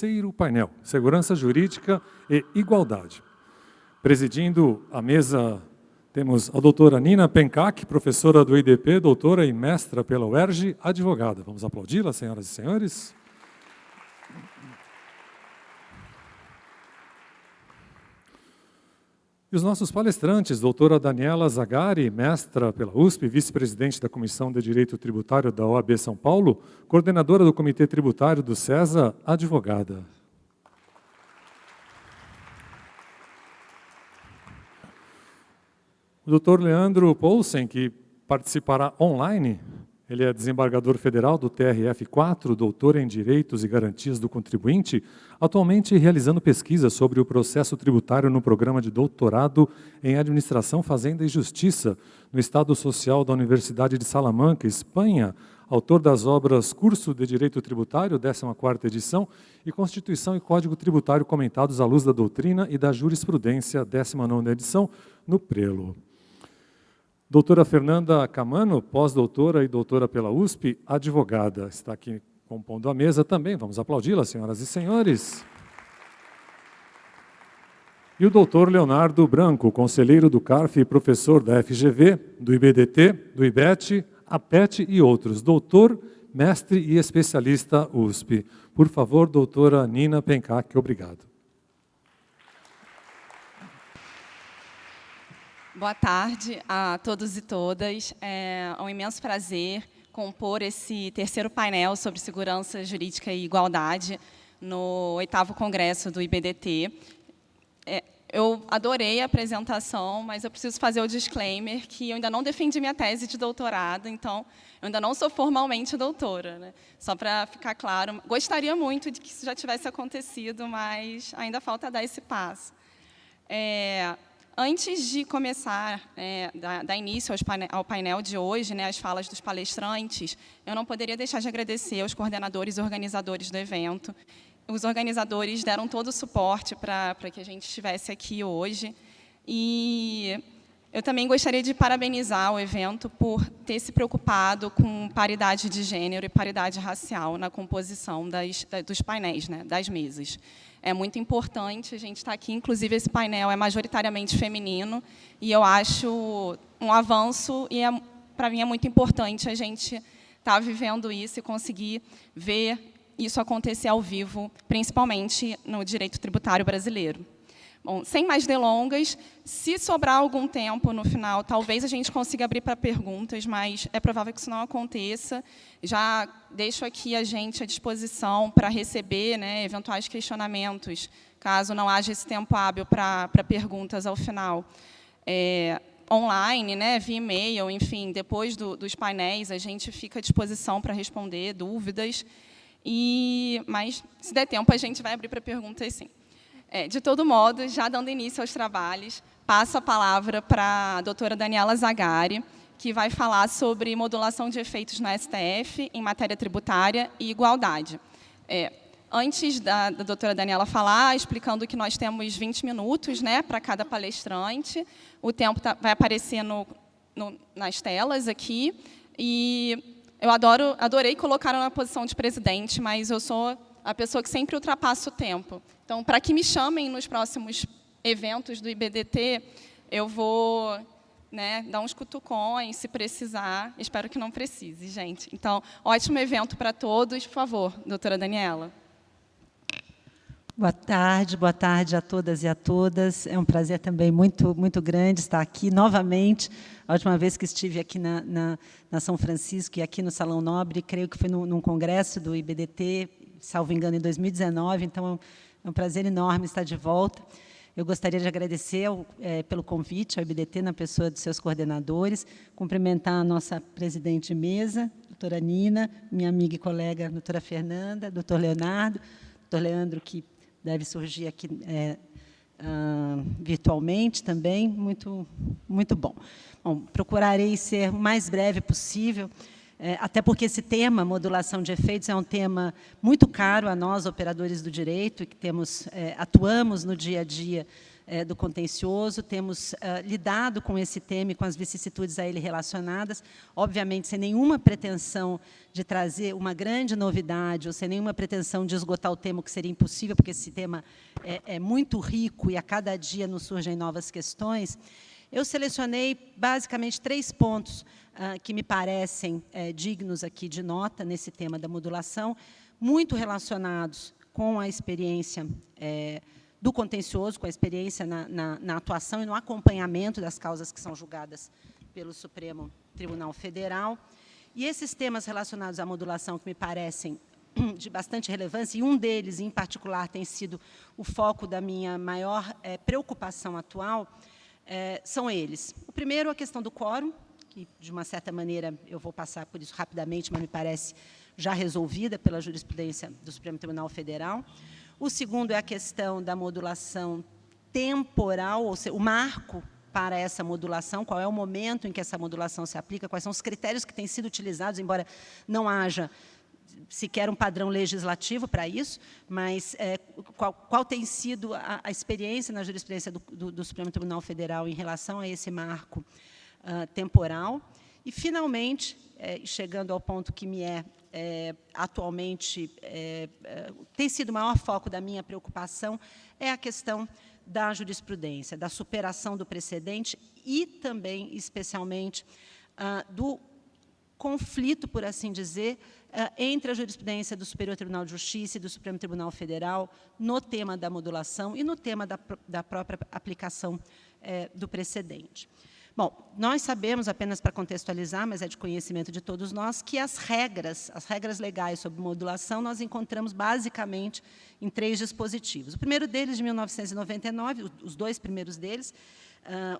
terceiro painel, Segurança Jurídica e Igualdade. Presidindo a mesa, temos a doutora Nina Pencac, professora do IDP, doutora e mestra pela UERJ, advogada. Vamos aplaudi-la, senhoras e senhores? E os nossos palestrantes, doutora Daniela Zagari, mestra pela USP, vice-presidente da Comissão de Direito Tributário da OAB São Paulo, coordenadora do Comitê Tributário do SESA, advogada. O doutor Leandro Poulsen, que participará online, ele é desembargador federal do TRF4, doutor em Direitos e Garantias do Contribuinte, atualmente realizando pesquisa sobre o processo tributário no programa de doutorado em Administração, Fazenda e Justiça, no Estado Social da Universidade de Salamanca, Espanha, autor das obras Curso de Direito Tributário, 14ª edição, e Constituição e Código Tributário comentados à luz da doutrina e da jurisprudência, 19ª edição, no Prelo. Doutora Fernanda Camano, pós-doutora e doutora pela USP, advogada, está aqui compondo a mesa também. Vamos aplaudi-la, senhoras e senhores. E o doutor Leonardo Branco, conselheiro do CARF e professor da FGV, do IBDT, do IBET, APET e outros. Doutor, mestre e especialista USP. Por favor, doutora Nina Pencac, obrigado. Boa tarde a todos e todas. É um imenso prazer compor esse terceiro painel sobre segurança jurídica e igualdade no 8º Congresso do IBDT. Eu adorei a apresentação, mas eu preciso fazer o disclaimer que eu ainda não defendi minha tese de doutorado, então eu ainda não sou formalmente doutora, né? Só para ficar claro, gostaria muito de que isso já tivesse acontecido, mas ainda falta dar esse passo. Antes de começar, dar início ao painel de hoje, né, as falas dos palestrantes, eu não poderia deixar de agradecer aos coordenadores e organizadores do evento. Os organizadores deram todo o suporte para que a gente estivesse aqui hoje. E eu também gostaria de parabenizar o evento por ter se preocupado com paridade de gênero e paridade racial na composição dos painéis, né, das mesas. É muito importante a gente estar aqui, inclusive esse painel é majoritariamente feminino, e eu acho um avanço, e para mim é muito importante a gente estar vivendo isso e conseguir ver isso acontecer ao vivo, principalmente no direito tributário brasileiro. Bom, sem mais delongas, se sobrar algum tempo no final, talvez a gente consiga abrir para perguntas, mas é provável que isso não aconteça. Já deixo aqui a gente à disposição para receber, né, eventuais questionamentos, caso não haja esse tempo hábil para perguntas ao final. Online, né, via e-mail, enfim, depois dos painéis, a gente fica à disposição para responder dúvidas. Mas, se der tempo, a gente vai abrir para perguntas, sim. De todo modo, já dando início aos trabalhos, passo a palavra para a doutora Daniela Zagari, que vai falar sobre modulação de efeitos no STF em matéria tributária e igualdade. Antes da doutora Daniela falar, explicando que nós temos 20 minutos, né, para cada palestrante, o tempo vai aparecer nas telas aqui, e eu adorei colocar na posição de presidente, mas eu sou a pessoa que sempre ultrapassa o tempo. Então, para que me chamem nos próximos eventos do IBDT, eu vou, né, dar uns cutucões, se precisar. Espero que não precise, gente. Então, ótimo evento para todos. Por favor, doutora Daniela. Boa tarde a todas e a todas. É um prazer também muito grande estar aqui novamente. A última vez que estive aqui na São Francisco e aqui no Salão Nobre, creio que foi num congresso do IBDT, salvo engano, em 2019, então é um prazer enorme estar de volta. Eu gostaria de agradecer pelo convite ao IBDT, na pessoa dos seus coordenadores, cumprimentar a nossa presidente de mesa, doutora Nina, minha amiga e colega, doutora Fernanda, doutor Leonardo, doutor Leandro, que deve surgir aqui virtualmente também, muito bom. Bom, procurarei ser o mais breve possível. até porque esse tema, modulação de efeitos, é um tema muito caro a nós, operadores do direito, que atuamos no dia a dia do contencioso, temos lidado com esse tema e com as vicissitudes a ele relacionadas, obviamente sem nenhuma pretensão de trazer uma grande novidade, ou sem nenhuma pretensão de esgotar o tema, o que seria impossível, porque esse tema é muito rico e a cada dia nos surgem novas questões. Eu selecionei, basicamente, 3 pontos que me parecem dignos aqui de nota nesse tema da modulação, muito relacionados com a experiência do contencioso, com a experiência na atuação e no acompanhamento das causas que são julgadas pelo Supremo Tribunal Federal. E esses temas relacionados à modulação que me parecem de bastante relevância, e um deles, em particular, tem sido o foco da minha maior preocupação atual, são eles. O primeiro, a questão do quórum, que, de uma certa maneira, eu vou passar por isso rapidamente, mas me parece já resolvida pela jurisprudência do Supremo Tribunal Federal. O segundo é a questão da modulação temporal, ou seja, o marco para essa modulação, qual é o momento em que essa modulação se aplica, quais são os critérios que têm sido utilizados, embora não haja sequer um padrão legislativo para isso, mas qual tem sido a experiência na jurisprudência do Supremo Tribunal Federal em relação a esse marco temporal. E, finalmente, chegando ao ponto que me atualmente tem sido o maior foco da minha preocupação, é a questão da jurisprudência, da superação do precedente e também, especialmente, do conflito, por assim dizer, entre a jurisprudência do Superior Tribunal de Justiça e do Supremo Tribunal Federal no tema da modulação e no tema da própria aplicação do precedente. Bom, nós sabemos, apenas para contextualizar, mas é de conhecimento de todos nós, que as regras legais sobre modulação nós encontramos basicamente em 3 dispositivos. O primeiro deles, de 1999, os 2 primeiros deles,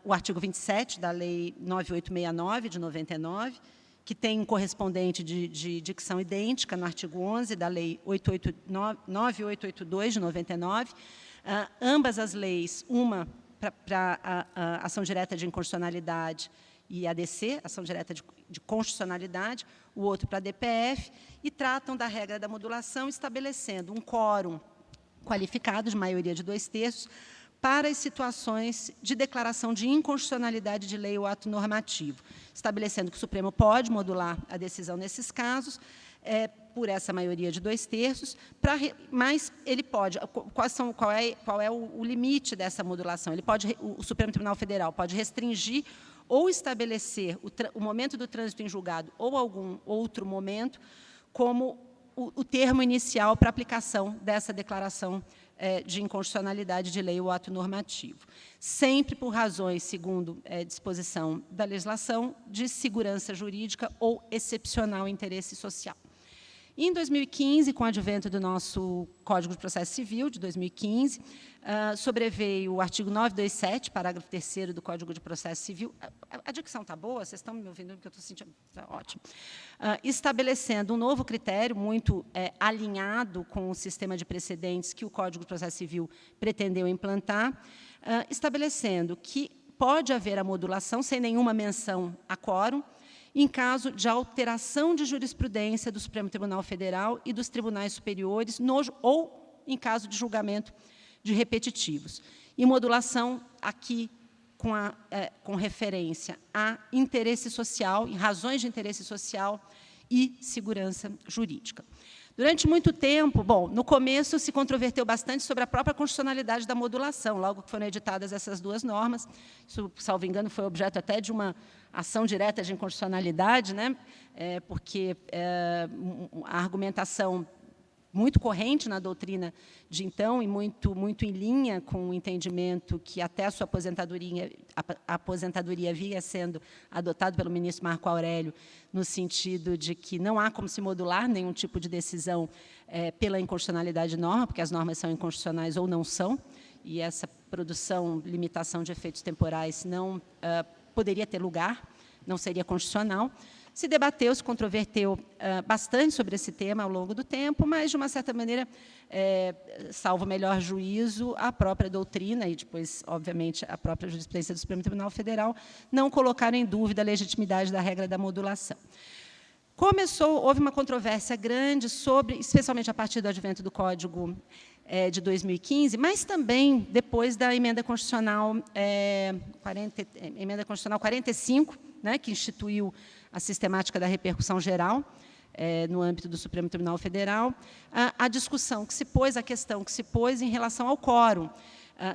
o artigo 27 da Lei 9869, de 99, que tem um correspondente de dicção idêntica no artigo 11 da Lei 9882, de 99. Ambas as leis, uma para a ação direta de inconstitucionalidade e ADC, ação direta de constitucionalidade, o outro para a DPF, e tratam da regra da modulação, estabelecendo um quórum qualificado, de maioria de 2/3, para as situações de declaração de inconstitucionalidade de lei ou ato normativo, estabelecendo que o Supremo pode modular a decisão nesses casos, por essa maioria de 2/3, mas ele pode. Qual é o limite dessa modulação? O Supremo Tribunal Federal pode restringir ou estabelecer o momento do trânsito em julgado ou algum outro momento como o termo inicial para aplicação dessa declaração de inconstitucionalidade de lei ou ato normativo, sempre por razões, segundo disposição da legislação, de segurança jurídica ou excepcional interesse social. Em 2015, com o advento do nosso Código de Processo Civil, de 2015, sobreveio o artigo 927, parágrafo 3º do Código de Processo Civil. A dicção está boa? Vocês estão me ouvindo? Porque eu estou sentindo... Está ótimo. Estabelecendo um novo critério, muito alinhado com o sistema de precedentes que o Código de Processo Civil pretendeu implantar, estabelecendo que pode haver a modulação, sem nenhuma menção a quórum, em caso de alteração de jurisprudência do Supremo Tribunal Federal e dos tribunais superiores, ou em caso de julgamento de repetitivos. E modulação aqui com referência a interesse social, em razões de interesse social e segurança jurídica. Durante muito tempo, bom, no começo se controverteu bastante sobre a própria constitucionalidade da modulação, logo que foram editadas essas 2 normas. Isso, salvo engano, foi objeto até de uma ação direta de inconstitucionalidade, né? Porque a argumentação muito corrente na doutrina de então e muito em linha com o entendimento que até a sua aposentadoria vinha sendo adotado pelo ministro Marco Aurélio, no sentido de que não há como se modular nenhum tipo de decisão pela inconstitucionalidade de norma, porque as normas são inconstitucionais ou não são, e essa limitação de efeitos temporais não poderia ter lugar, não seria constitucional. Se debateu, se controverteu bastante sobre esse tema ao longo do tempo, mas, de uma certa maneira, salvo melhor juízo, a própria doutrina e, depois, obviamente, a própria jurisprudência do Supremo Tribunal Federal não colocaram em dúvida a legitimidade da regra da modulação. houve uma controvérsia grande sobre, especialmente a partir do advento do Código de 2015, mas também depois da emenda constitucional 45, né, que instituiu a sistemática da repercussão geral no âmbito do Supremo Tribunal Federal, a discussão que se pôs, a questão que se pôs em relação ao quórum.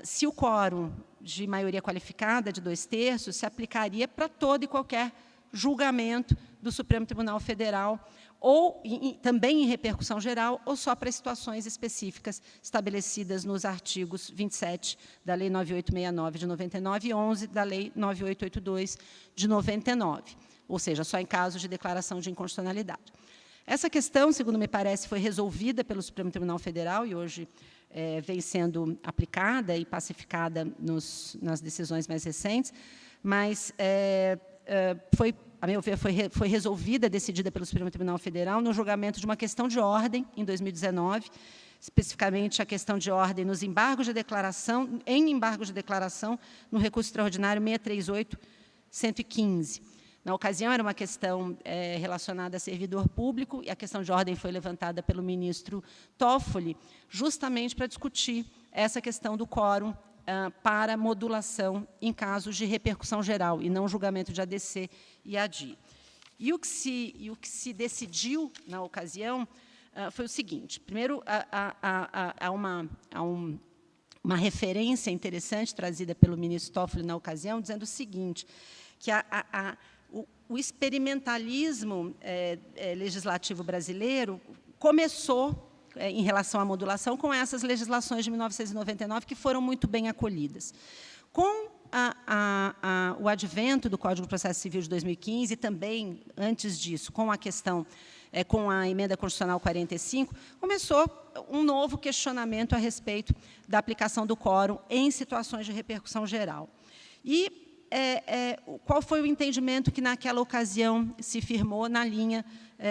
Se o quórum de maioria qualificada de 2/3 se aplicaria para todo e qualquer julgamento do Supremo Tribunal Federal, ou também em repercussão geral, ou só para situações específicas estabelecidas nos artigos 27 da Lei 9869 de 99 e 11 da Lei 9882 de 99, ou seja, só em caso de declaração de inconstitucionalidade. Essa questão, segundo me parece, foi resolvida pelo Supremo Tribunal Federal e hoje vem sendo aplicada e pacificada nas decisões mais recentes, mas foi, a meu ver, foi resolvida, decidida pelo Supremo Tribunal Federal no julgamento de uma questão de ordem, em 2019, especificamente a questão de ordem nos embargos de declaração, no recurso extraordinário 638-115. Na ocasião, era uma questão relacionada a servidor público, e a questão de ordem foi levantada pelo ministro Toffoli, justamente para discutir essa questão do quórum para modulação em casos de repercussão geral, e não julgamento de ADC e ADI. E o que se decidiu, na ocasião, foi o seguinte. Primeiro, há uma referência interessante trazida pelo ministro Toffoli, na ocasião, dizendo o seguinte, que o experimentalismo legislativo brasileiro começou, em relação à modulação, com essas legislações de 1999, que foram muito bem acolhidas. Com o advento do Código de Processo Civil de 2015, e também, antes disso, com a questão, com a emenda constitucional 45, começou um novo questionamento a respeito da aplicação do quórum em situações de repercussão geral. E qual foi o entendimento que, naquela ocasião, se firmou na linha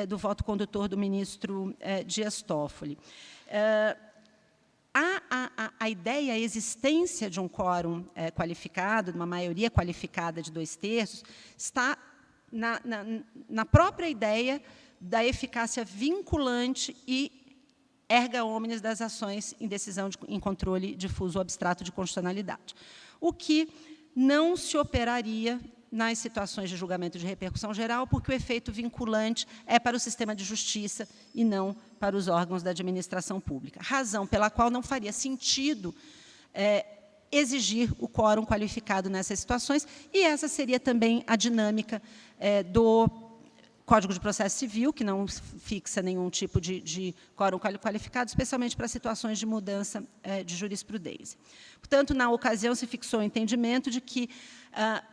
do voto condutor do ministro Dias Toffoli? A ideia, a existência de um quórum qualificado, de uma maioria qualificada de 2/3, está na própria ideia da eficácia vinculante e erga omnes das ações em decisão em controle difuso ou abstrato de constitucionalidade, o que não se operaria nas situações de julgamento de repercussão geral, porque o efeito vinculante é para o sistema de justiça e não para os órgãos da administração pública, razão pela qual não faria sentido exigir o quórum qualificado nessas situações, e essa seria também a dinâmica do Código de Processo Civil, que não fixa nenhum tipo de quórum qualificado, especialmente para situações de mudança de jurisprudência. Portanto, na ocasião, se fixou o entendimento de que,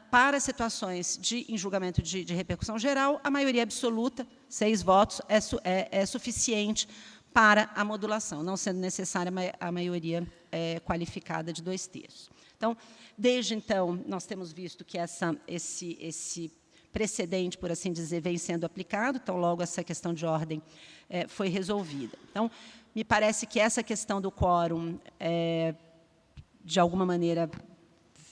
para situações em julgamento de repercussão geral, a maioria absoluta, 6 votos, é suficiente para a modulação, não sendo necessária a maioria qualificada de 2/3. Então, desde então, nós temos visto que esse precedente, por assim dizer, vem sendo aplicado, então, logo essa questão de ordem foi resolvida. Então, me parece que essa questão do quórum, de alguma maneira,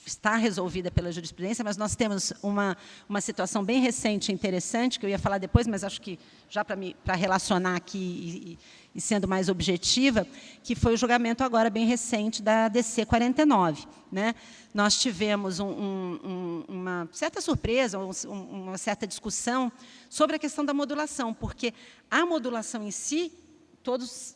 está resolvida pela jurisprudência, mas nós temos uma situação bem recente e interessante, que eu ia falar depois, mas acho que, já para relacionar aqui e sendo mais objetiva, que foi o julgamento agora bem recente da ADC 49. Né? Nós tivemos uma certa surpresa, uma certa discussão sobre a questão da modulação, porque a modulação em si,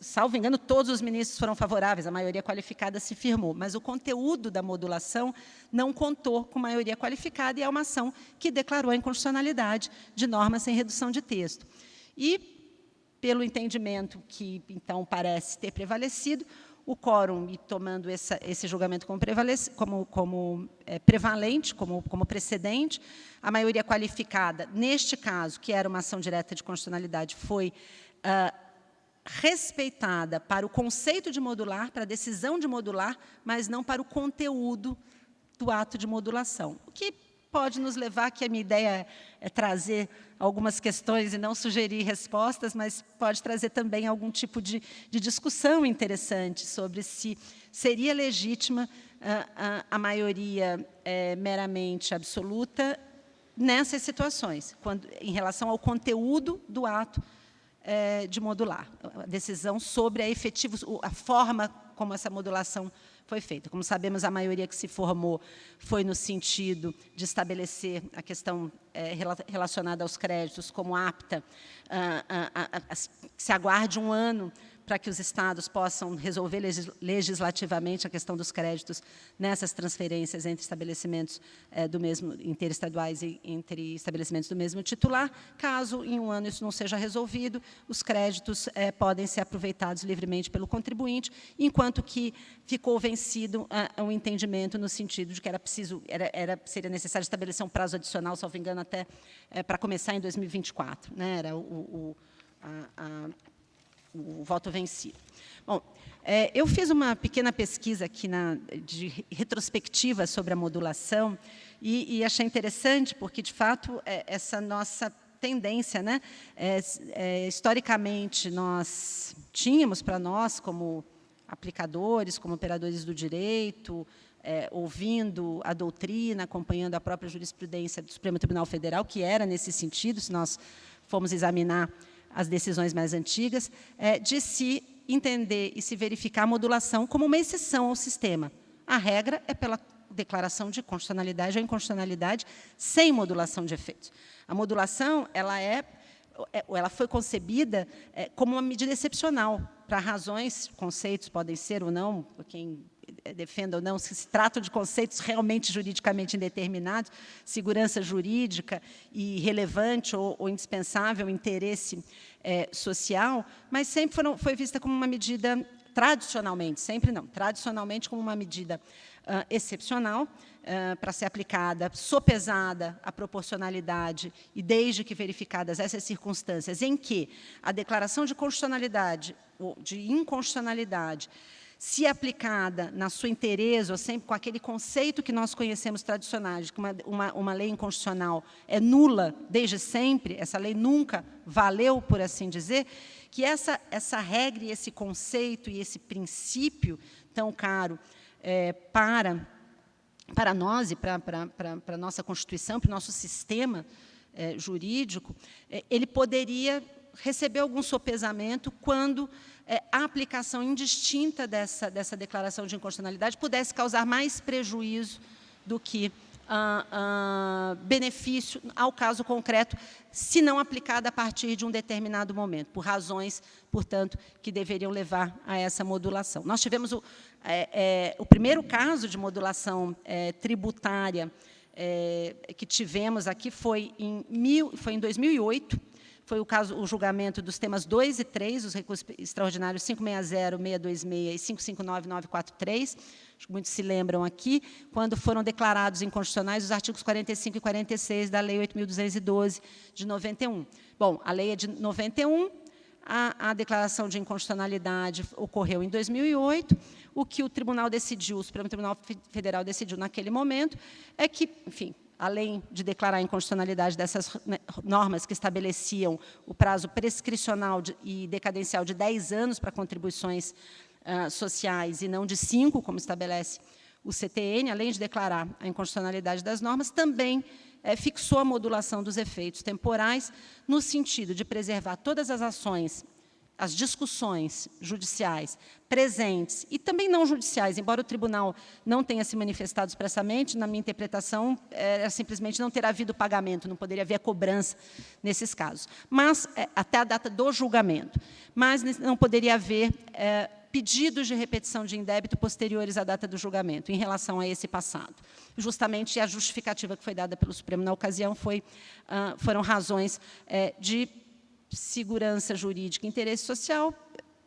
salvo engano, todos os ministros foram favoráveis, a maioria qualificada se firmou, mas o conteúdo da modulação não contou com maioria qualificada, e é uma ação que declarou a inconstitucionalidade de normas sem redução de texto. E, pelo entendimento que, então, parece ter prevalecido, o quórum, e tomando esse julgamento como prevalente, como precedente, a maioria qualificada, neste caso, que era uma ação direta de constitucionalidade, foi respeitada para o conceito de modular, para a decisão de modular, mas não para o conteúdo do ato de modulação. O que pode nos levar, que a minha ideia é trazer algumas questões e não sugerir respostas, mas pode trazer também algum tipo de discussão interessante sobre se seria legítima a maioria meramente absoluta nessas situações, em relação ao conteúdo do ato de modular, a decisão sobre a forma como essa modulação foi feita. Como sabemos, a maioria que se formou foi no sentido de estabelecer a questão relacionada aos créditos como apta, que se aguarde um ano para que os estados possam resolver legislativamente a questão dos créditos nessas transferências entre estabelecimentos interestaduais e entre estabelecimentos do mesmo titular. Caso, em um ano, isso não seja resolvido, os créditos podem ser aproveitados livremente pelo contribuinte, enquanto que ficou vencido um entendimento no sentido de que seria necessário estabelecer um prazo adicional, salvo engano, até para começar em 2024. Né? Era o voto vencido. Bom, eu fiz uma pequena pesquisa aqui de retrospectiva sobre a modulação e achei interessante, porque, de fato, essa nossa tendência, né, historicamente, nós tínhamos para nós, como aplicadores, como operadores do direito, ouvindo a doutrina, acompanhando a própria jurisprudência do Supremo Tribunal Federal, que era nesse sentido, se nós formos examinar as decisões mais antigas, de se entender e se verificar a modulação como uma exceção ao sistema. A regra é pela declaração de constitucionalidade ou inconstitucionalidade sem modulação de efeitos. A modulação ela foi concebida como uma medida excepcional, para razões, conceitos podem ser ou não, quem defenda ou não, se tratam de conceitos realmente juridicamente indeterminados, segurança jurídica e relevante ou indispensável interesse social, mas sempre foi vista como uma medida, tradicionalmente, sempre não, tradicionalmente como uma medida excepcional, para ser aplicada, sopesada a proporcionalidade e desde que verificadas essas circunstâncias em que a declaração de constitucionalidade ou de inconstitucionalidade, se aplicada na sua inteireza, ou sempre com aquele conceito que nós conhecemos tradicionais, de que uma lei inconstitucional é nula desde sempre, essa lei nunca valeu, por assim dizer, que essa regra e esse conceito e esse princípio tão caro para nós e para a nossa Constituição, para o nosso sistema jurídico, ele poderia receber algum sopesamento quando a aplicação indistinta dessa declaração de inconstitucionalidade pudesse causar mais prejuízo do que benefício ao caso concreto, se não aplicada a partir de um determinado momento, por razões, portanto, que deveriam levar a essa modulação. Nós tivemos o primeiro caso de modulação tributária que tivemos aqui foi em 2008, foi o julgamento dos temas 2 e 3, os recursos extraordinários 560, 626 e 559, 943, acho que muitos se lembram aqui, quando foram declarados inconstitucionais os artigos 45 e 46 da Lei 8.212, de 91. Bom, a lei é de 91, a declaração de inconstitucionalidade ocorreu em 2008, o que o Tribunal decidiu, o Supremo Tribunal Federal decidiu naquele momento, é que, enfim, além de declarar a inconstitucionalidade dessas normas que estabeleciam o prazo prescricional e decadencial de 10 anos para contribuições sociais e não de 5, como estabelece o CTN, além de declarar a inconstitucionalidade das normas, também fixou a modulação dos efeitos temporais no sentido de preservar todas as ações, as discussões judiciais presentes e também não judiciais, embora o tribunal não tenha se manifestado expressamente, na minha interpretação, simplesmente não ter havido pagamento, não poderia haver cobrança nesses casos, mas até a data do julgamento. Mas não poderia haver pedidos de repetição de indébito posteriores à data do julgamento, em relação a esse passado. Justamente a justificativa que foi dada pelo Supremo na ocasião foram razões de segurança jurídica e interesse social,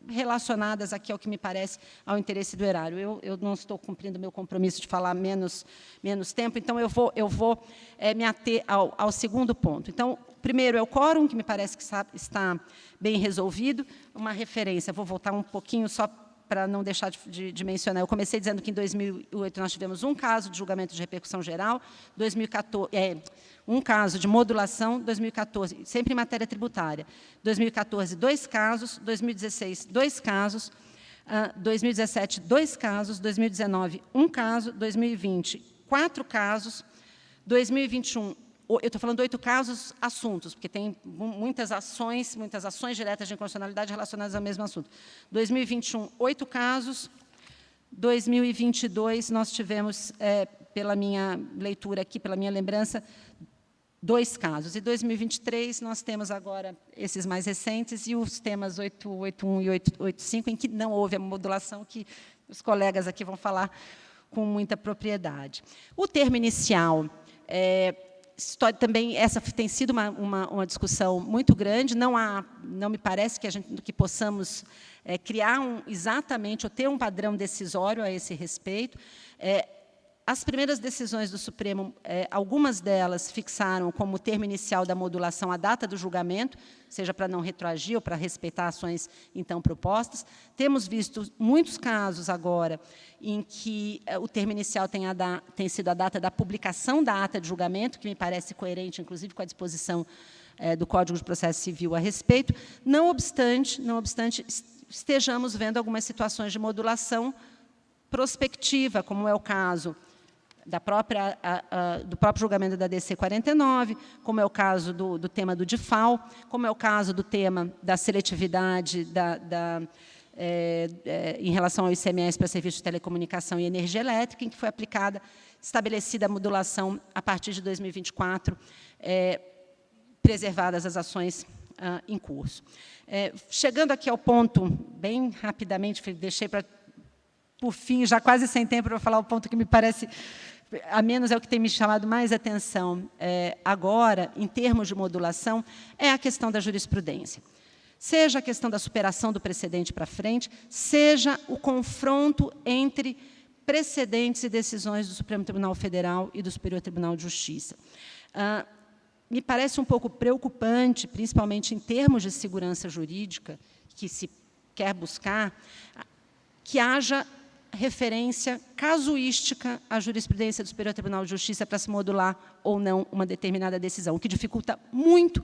relacionadas aqui ao que me parece ao interesse do erário. Eu não estou cumprindo o meu compromisso de falar menos tempo, então eu vou me ater ao segundo ponto. Então, primeiro é o quórum, que me parece que está bem resolvido. Uma referência, vou voltar um pouquinho só para não deixar de mencionar. Eu comecei dizendo que em 2008 nós tivemos um caso de julgamento de repercussão geral, 2014, um caso de modulação, 2014, sempre em matéria tributária, 2014, 2 casos, 2016, 2 casos, 2017, 2 casos, 2019, 1 caso, 2020, 4 casos, 2021, eu estou falando 8 casos, assuntos, porque tem muitas ações diretas de inconstitucionalidade relacionadas ao mesmo assunto. 2021, 8 casos. 2022, nós tivemos, pela minha leitura aqui, pela minha lembrança, 2 casos. E 2023, nós temos agora esses mais recentes e os temas 881 e 885, em que não houve a modulação, que os colegas aqui vão falar com muita propriedade. O termo inicial, também essa tem sido uma discussão muito grande. Não me parece que possamos criar exatamente ou ter um padrão decisório a esse respeito. As primeiras decisões do Supremo, algumas delas fixaram como termo inicial da modulação a data do julgamento, seja para não retroagir ou para respeitar ações então propostas. Temos visto muitos casos agora em que o termo inicial tem sido a data da publicação da ata de julgamento, que me parece coerente, inclusive, com a disposição do Código de Processo Civil a respeito. Não obstante, estejamos vendo algumas situações de modulação prospectiva, como é o caso do próprio julgamento da DC 49, como é o caso do tema do DIFAL, como é o caso do tema da seletividade em relação ao ICMS para serviços de telecomunicação e energia elétrica, em que foi estabelecida a modulação a partir de 2024, preservadas as ações em curso. Chegando aqui ao ponto, bem rapidamente, deixei por fim, já quase sem tempo, para falar o ponto que me parece, a menos é o que tem me chamado mais atenção agora, em termos de modulação, é a questão da jurisprudência. Seja a questão da superação do precedente para frente, seja o confronto entre precedentes e decisões do Supremo Tribunal Federal e do Superior Tribunal de Justiça. Me parece um pouco preocupante, principalmente em termos de segurança jurídica, que se quer buscar, que haja referência casuística à jurisprudência do Superior Tribunal de Justiça para se modular ou não uma determinada decisão, o que dificulta muito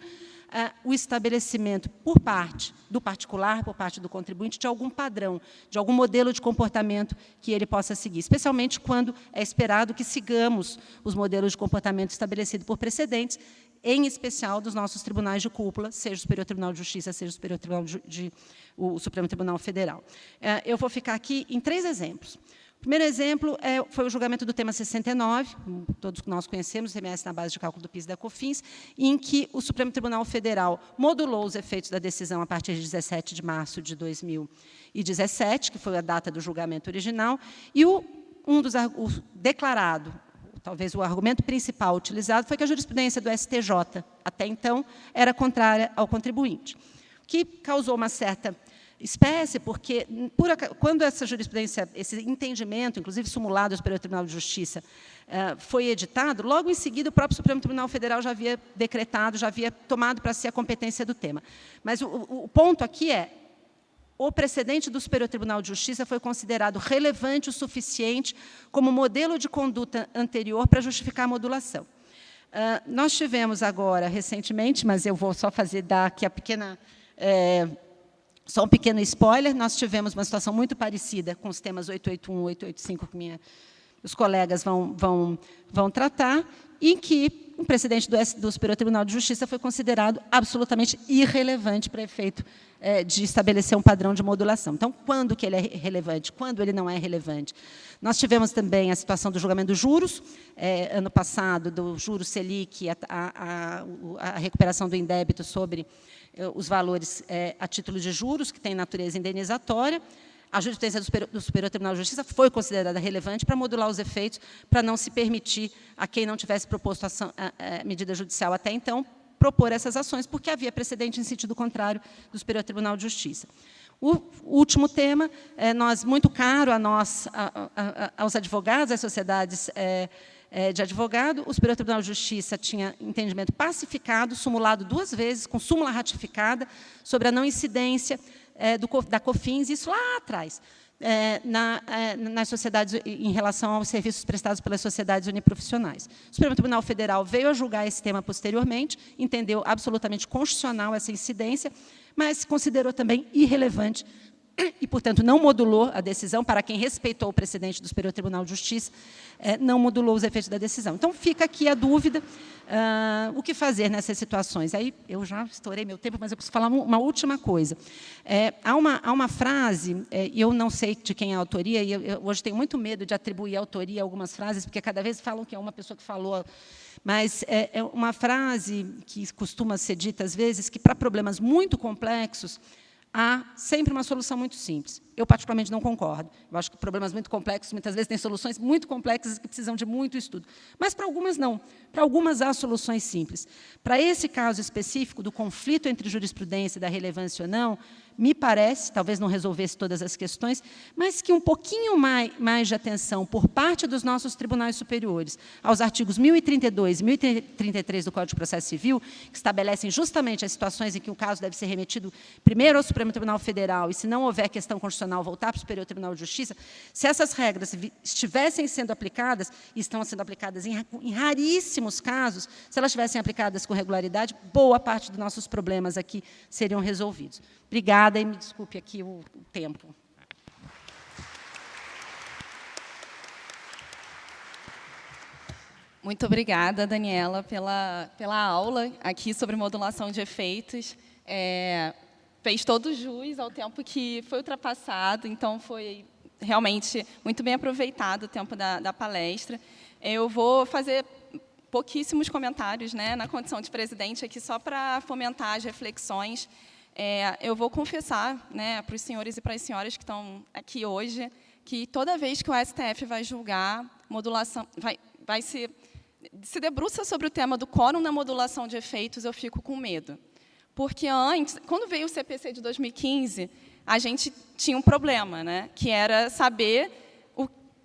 o estabelecimento, por parte do particular, por parte do contribuinte, de algum padrão, de algum modelo de comportamento que ele possa seguir, especialmente quando é esperado que sigamos os modelos de comportamento estabelecidos por precedentes, em especial dos nossos tribunais de cúpula, seja o Superior Tribunal de Justiça, seja o Superior Tribunal o Supremo Tribunal Federal. Eu vou ficar aqui em 3 exemplos. O primeiro exemplo foi o julgamento do tema 69, todos nós conhecemos, ICMS na base de cálculo do PIS e da COFINS, em que o Supremo Tribunal Federal modulou os efeitos da decisão a partir de 17 de março de 2017, que foi a data do julgamento original, e o declarado, talvez o argumento principal utilizado, foi que a jurisprudência do STJ, até então, era contrária ao contribuinte, que causou uma certa espécie, porque quando essa jurisprudência, esse entendimento, inclusive simulado do Superior Tribunal de Justiça, foi editado, logo em seguida o próprio Supremo Tribunal Federal já havia decretado, já havia tomado para si a competência do tema. Mas o ponto aqui o precedente do Superior Tribunal de Justiça foi considerado relevante o suficiente como modelo de conduta anterior para justificar a modulação. Nós tivemos agora, recentemente, mas eu vou só dar aqui só um pequeno spoiler, nós tivemos uma situação muito parecida com os temas 881 e 885, que os colegas vão tratar, em que o precedente do Superior Tribunal de Justiça foi considerado absolutamente irrelevante para efeito de estabelecer um padrão de modulação. Então, quando que ele é relevante? Quando ele não é relevante? Nós tivemos também a situação do julgamento dos juros, ano passado, do juros Selic, a recuperação do indébito sobre os valores a título de juros, que tem natureza indenizatória. A jurisprudência do Superior Tribunal de Justiça foi considerada relevante para modular os efeitos, para não se permitir a quem não tivesse proposto medida judicial até então, propor essas ações, porque havia precedente em sentido contrário do Superior Tribunal de Justiça. O último tema, muito caro aos advogados, às sociedades de advogado, o Superior Tribunal de Justiça tinha entendimento pacificado, sumulado 2 vezes, com súmula ratificada, sobre a não incidência da COFINS, isso lá atrás, nas sociedades, em relação aos serviços prestados pelas sociedades uniprofissionais. O Supremo Tribunal Federal veio a julgar esse tema posteriormente, entendeu absolutamente constitucional essa incidência, mas considerou também irrelevante e, portanto, não modulou a decisão, para quem respeitou o precedente do Superior Tribunal de Justiça, não modulou os efeitos da decisão. Então, fica aqui a dúvida, o que fazer nessas situações. Aí, eu já estourei meu tempo, mas eu preciso falar uma última coisa. Há uma frase, eu não sei de quem é a autoria, e eu hoje tenho muito medo de atribuir autoria a algumas frases, porque cada vez falam que é uma pessoa que falou, mas é uma frase que costuma ser dita, às vezes, que, para problemas muito complexos, há sempre uma solução muito simples. Eu, particularmente, não concordo. Eu acho que problemas muito complexos, muitas vezes, têm soluções muito complexas que precisam de muito estudo. Mas, para algumas, não. Para algumas, há soluções simples. Para esse caso específico do conflito entre jurisprudência e da relevância ou não, me parece, talvez não resolvesse todas as questões, mas que um pouquinho mais de atenção por parte dos nossos tribunais superiores aos artigos 1032 e 1033 do Código de Processo Civil, que estabelecem justamente as situações em que o caso deve ser remetido primeiro ao Supremo Tribunal Federal e, se não houver questão constitucional, voltar para o Superior Tribunal de Justiça, se essas regras estivessem sendo aplicadas, e estão sendo aplicadas em raríssimos casos, se elas estivessem aplicadas com regularidade, boa parte dos nossos problemas aqui seriam resolvidos. Obrigada, e me desculpe aqui o tempo. Muito obrigada, Daniela, pela aula aqui sobre modulação de efeitos. Fez todo jus ao tempo que foi ultrapassado, então foi realmente muito bem aproveitado o tempo da palestra. Eu vou fazer pouquíssimos comentários, né, na condição de presidente aqui, só para fomentar as reflexões. Eu vou confessar, né, para os senhores e para as senhoras que estão aqui hoje, que toda vez que o STF vai julgar modulação, vai se debruça sobre o tema do quórum na modulação de efeitos, eu fico com medo. Porque antes, quando veio o CPC de 2015, a gente tinha um problema, né, que era saber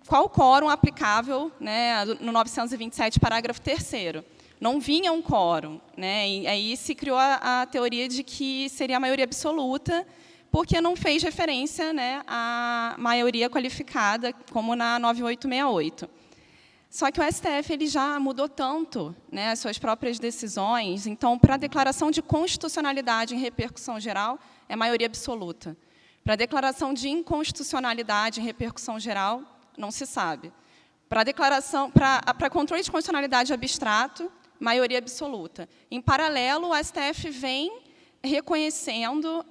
qual quórum aplicável, né, no 927, parágrafo 3º. Não vinha um quórum, né? E aí se criou a teoria de que seria a maioria absoluta, porque não fez referência, né, à maioria qualificada, como na 9868. Só que o STF ele já mudou tanto, né, as suas próprias decisões, então, para a declaração de constitucionalidade em repercussão geral, é maioria absoluta. Para a declaração de inconstitucionalidade em repercussão geral, não se sabe. Para controle de constitucionalidade abstrato, maioria absoluta. Em paralelo, o STF vem reconhecendo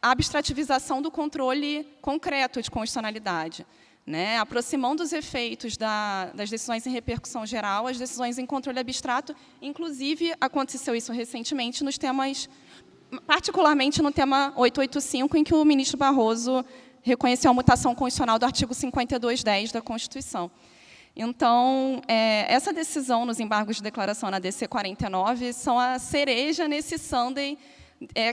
a abstrativização do controle concreto de constitucionalidade, né, aproximando os efeitos das decisões em repercussão geral às decisões em controle abstrato. Inclusive, aconteceu isso recentemente nos temas, particularmente no tema 885, em que o ministro Barroso reconheceu a mutação constitucional do artigo 5210 da Constituição. Então, essa decisão nos embargos de declaração na DC 49 são a cereja nesse sundae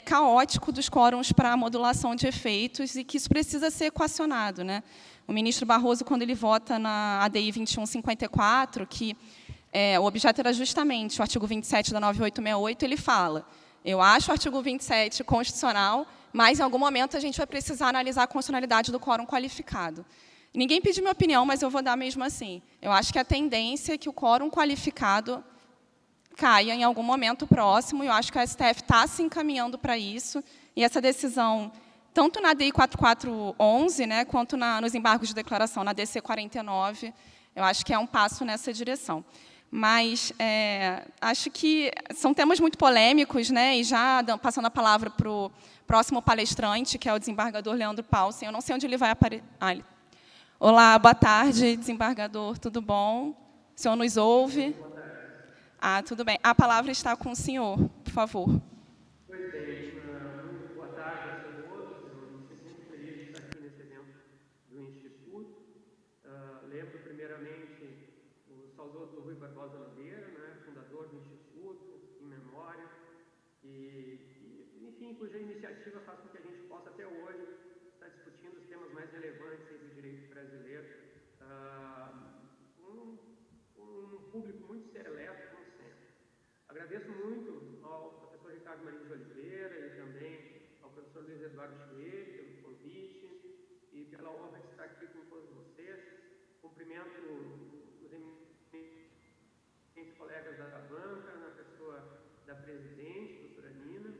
caótico dos quórums para a modulação de efeitos, e que isso precisa ser equacionado, né? O ministro Barroso, quando ele vota na ADI 2154, que o objeto era justamente o artigo 27 da 9868, ele fala: eu acho o artigo 27 constitucional, mas, em algum momento, a gente vai precisar analisar a constitucionalidade do quórum qualificado. Ninguém pediu minha opinião, mas eu vou dar mesmo assim. Eu acho que a tendência é que o quórum qualificado caia em algum momento próximo, e eu acho que o STF está se encaminhando para isso, e essa decisão, tanto na DI 4411, né, quanto nos embargos de declaração na DC 49, eu acho que é um passo nessa direção. Mas acho que são temas muito polêmicos, né, e já passando a palavra para o próximo palestrante, que é o desembargador Leandro Paulsen. Eu não sei onde ele vai aparecer. Olá, boa tarde, desembargador, tudo bom? O senhor nos ouve? Tudo bem. A palavra está com o senhor, por favor. Pois bem, muito boa tarde a todos. Eu me sinto muito feliz de estar aqui nesse evento do Instituto. Lembro, primeiramente, o saudoso Rui Barbosa Nogueira, né, fundador do Instituto, em memória, enfim, cuja iniciativa faz com que a gente possa, até hoje, estar discutindo os temas mais relevantes do direito brasileiro, com um público muito seleto, como sempre. Agradeço muito ao professor Ricardo Marinho de Oliveira e também ao professor Luiz Eduardo Schweb pelo convite e pela honra de estar aqui com todos vocês. Cumprimento os eminentes colegas da banca, na pessoa da presidente, doutora Nina,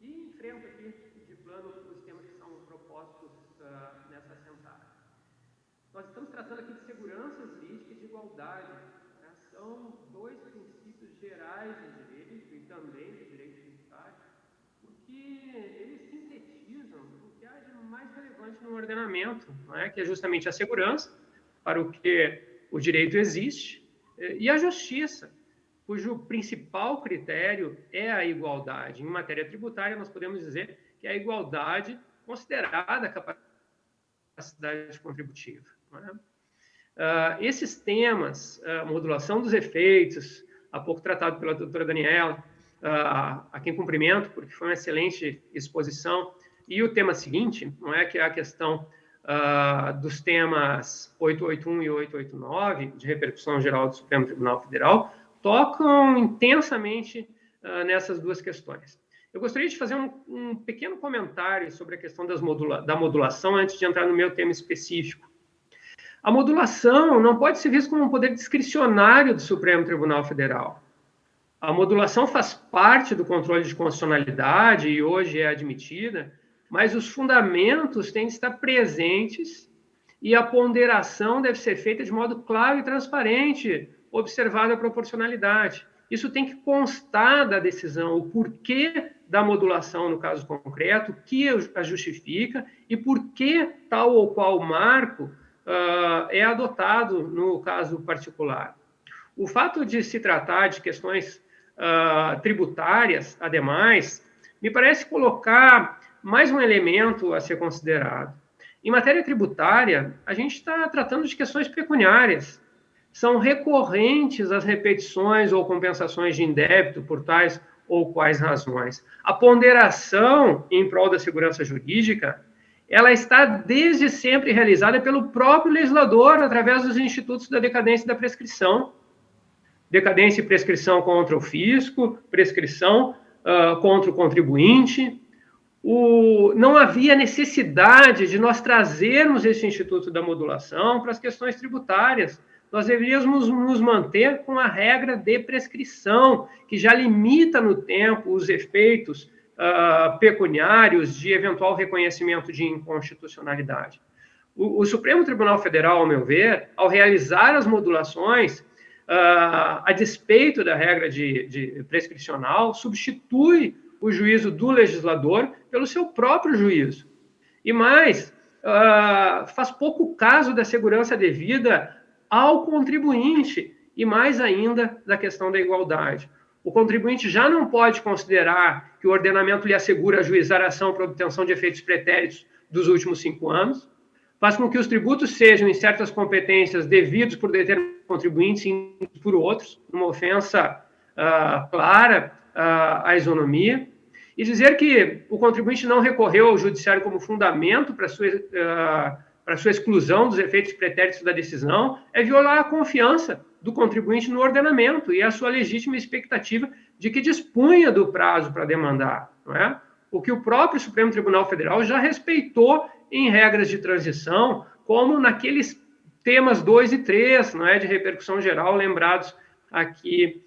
e enfrento aqui de plano os temas que são propostos postos nessa assentada. Nós estamos tratando aqui de segurança jurídica e de igualdade, né? São dois princípios gerais do direito e também do direito tributário, porque eles sintetizam o que há de mais relevante no ordenamento, não é? Que é justamente a segurança, para o que o direito existe, e a justiça, cujo principal critério é a igualdade. Em matéria tributária, nós podemos dizer que é a igualdade considerada a capacidade contributiva. Não é? Esses temas, modulação dos efeitos, há pouco tratado pela doutora Daniela, a quem cumprimento, porque foi uma excelente exposição, e o tema seguinte, não é, que é a questão dos temas 881 e 889, de repercussão geral do Supremo Tribunal Federal, tocam intensamente nessas duas questões. Eu gostaria de fazer um pequeno comentário sobre a questão da modulação antes de entrar no meu tema específico. A modulação não pode ser vista como um poder discricionário do Supremo Tribunal Federal. A modulação faz parte do controle de constitucionalidade e hoje é admitida, mas os fundamentos têm de estar presentes e a ponderação deve ser feita de modo claro e transparente, observada a proporcionalidade. Isso tem que constar da decisão, o porquê da modulação no caso concreto, o que a justifica e por que tal ou qual marco é adotado no caso particular. O fato de se tratar de questões tributárias, ademais, me parece colocar mais um elemento a ser considerado. Em matéria tributária, a gente está tratando de questões pecuniárias. São recorrentes as repetições ou compensações de indébito por tais ou quais razões. A ponderação em prol da segurança jurídica, ela está desde sempre realizada pelo próprio legislador através dos institutos da decadência e da prescrição. Decadência e prescrição contra o fisco, prescrição contra o contribuinte. Não havia necessidade de nós trazermos esse instituto da modulação para as questões tributárias. Nós deveríamos nos manter com a regra de prescrição, que já limita no tempo os efeitos pecuniários de eventual reconhecimento de inconstitucionalidade. O Supremo Tribunal Federal, ao meu ver, ao realizar as modulações, a despeito da regra de prescricional, substitui o juízo do legislador pelo seu próprio juízo. E mais, faz pouco caso da segurança devida ao contribuinte e mais ainda da questão da igualdade. O contribuinte já não pode considerar que o ordenamento lhe assegura ajuizar a ação para obtenção de efeitos pretéritos dos últimos 5 anos, faz com que os tributos sejam, em certas competências, devidos por determinados contribuintes e por outros, uma ofensa clara à isonomia, e dizer que o contribuinte não recorreu ao judiciário como fundamento para sua exclusão dos efeitos pretéritos da decisão é violar a confiança do contribuinte no ordenamento e a sua legítima expectativa de que dispunha do prazo para demandar, não é? O que o próprio Supremo Tribunal Federal já respeitou em regras de transição, como naqueles temas 2 e 3, não é, de repercussão geral, lembrados aqui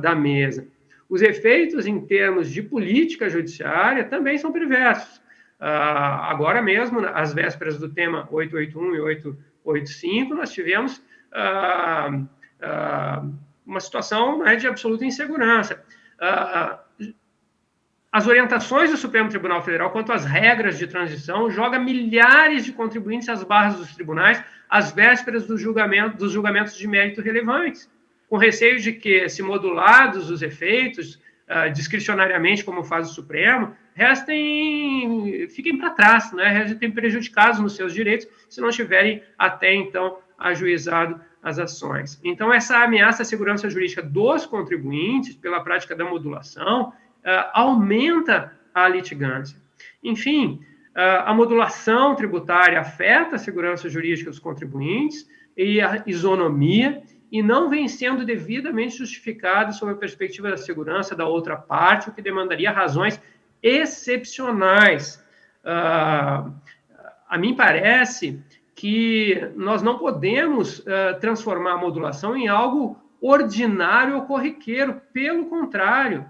da mesa. Os efeitos em termos de política judiciária também são perversos. Agora mesmo, às vésperas do tema 881 e 885, nós tivemos uma situação, né, de absoluta insegurança. As orientações do Supremo Tribunal Federal quanto às regras de transição joga milhares de contribuintes às barras dos tribunais às vésperas dos julgamentos de mérito relevantes, com receio de que, se modulados os efeitos discricionariamente, como faz o Supremo, fiquem para trás, né? Restem prejudicados nos seus direitos se não tiverem até então ajuizado as ações. Então, essa ameaça à segurança jurídica dos contribuintes pela prática da modulação aumenta a litigância. Enfim, a modulação tributária afeta a segurança jurídica dos contribuintes e a isonomia, e não vem sendo devidamente justificada sob a perspectiva da segurança da outra parte, o que demandaria razões excepcionais. A mim parece que nós não podemos transformar a modulação em algo ordinário ou corriqueiro. Pelo contrário,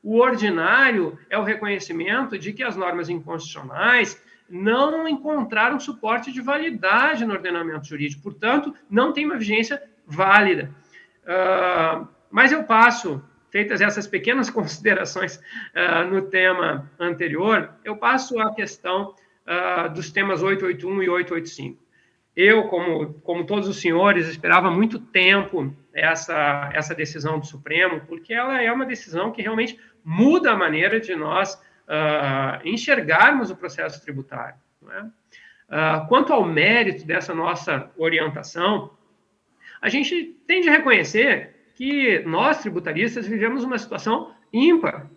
o ordinário é o reconhecimento de que as normas inconstitucionais não encontraram suporte de validade no ordenamento jurídico, portanto, não tem uma vigência válida. Mas eu passo, feitas essas pequenas considerações no tema anterior, eu passo à questão dos temas 881 e 885. Eu, como todos os senhores, esperava muito tempo essa decisão do Supremo, porque ela é uma decisão que realmente muda a maneira de nós enxergarmos o processo tributário. Não é? Quanto ao mérito dessa nossa orientação, a gente tem de reconhecer que nós, tributaristas, vivemos uma situação ímpar,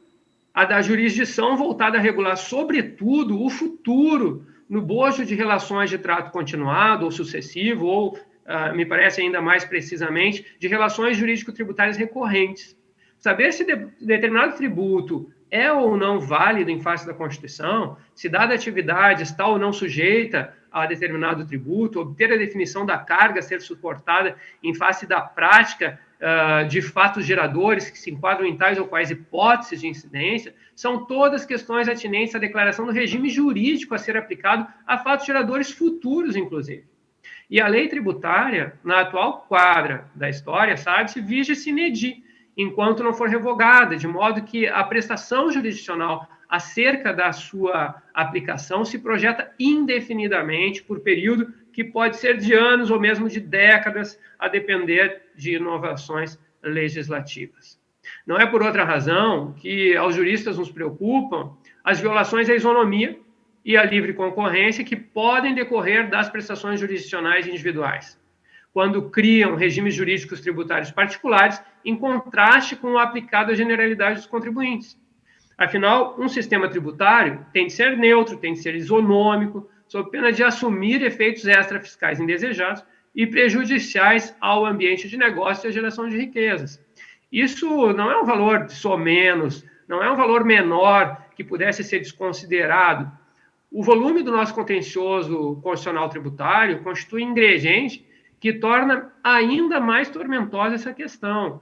a da jurisdição voltada a regular, sobretudo, o futuro no bojo de relações de trato continuado ou sucessivo, ou, me parece ainda mais precisamente, de relações jurídico-tributárias recorrentes. Saber se determinado tributo é ou não válido em face da Constituição, se dada atividade está ou não sujeita a determinado tributo, obter a definição da carga a ser suportada em face da prática de fatos geradores que se enquadram em tais ou quais hipóteses de incidência, são todas questões atinentes à declaração do regime jurídico a ser aplicado a fatos geradores futuros, inclusive. E a lei tributária, na atual quadra da história, sabe-se, vige sine die, enquanto não for revogada, de modo que a prestação jurisdicional acerca da sua aplicação se projeta indefinidamente por período que pode ser de anos ou mesmo de décadas, a depender de inovações legislativas. Não é por outra razão que aos juristas nos preocupam as violações à isonomia e à livre concorrência que podem decorrer das prestações jurisdicionais individuais, quando criam regimes jurídicos tributários particulares em contraste com o aplicado à generalidade dos contribuintes. Afinal, um sistema tributário tem de ser neutro, tem de ser isonômico, sob pena de assumir efeitos extrafiscais indesejados e prejudiciais ao ambiente de negócio e à geração de riquezas. Isso não é um valor de somenos, não é um valor menor que pudesse ser desconsiderado. O volume do nosso contencioso constitucional tributário constitui ingrediente que torna ainda mais tormentosa essa questão.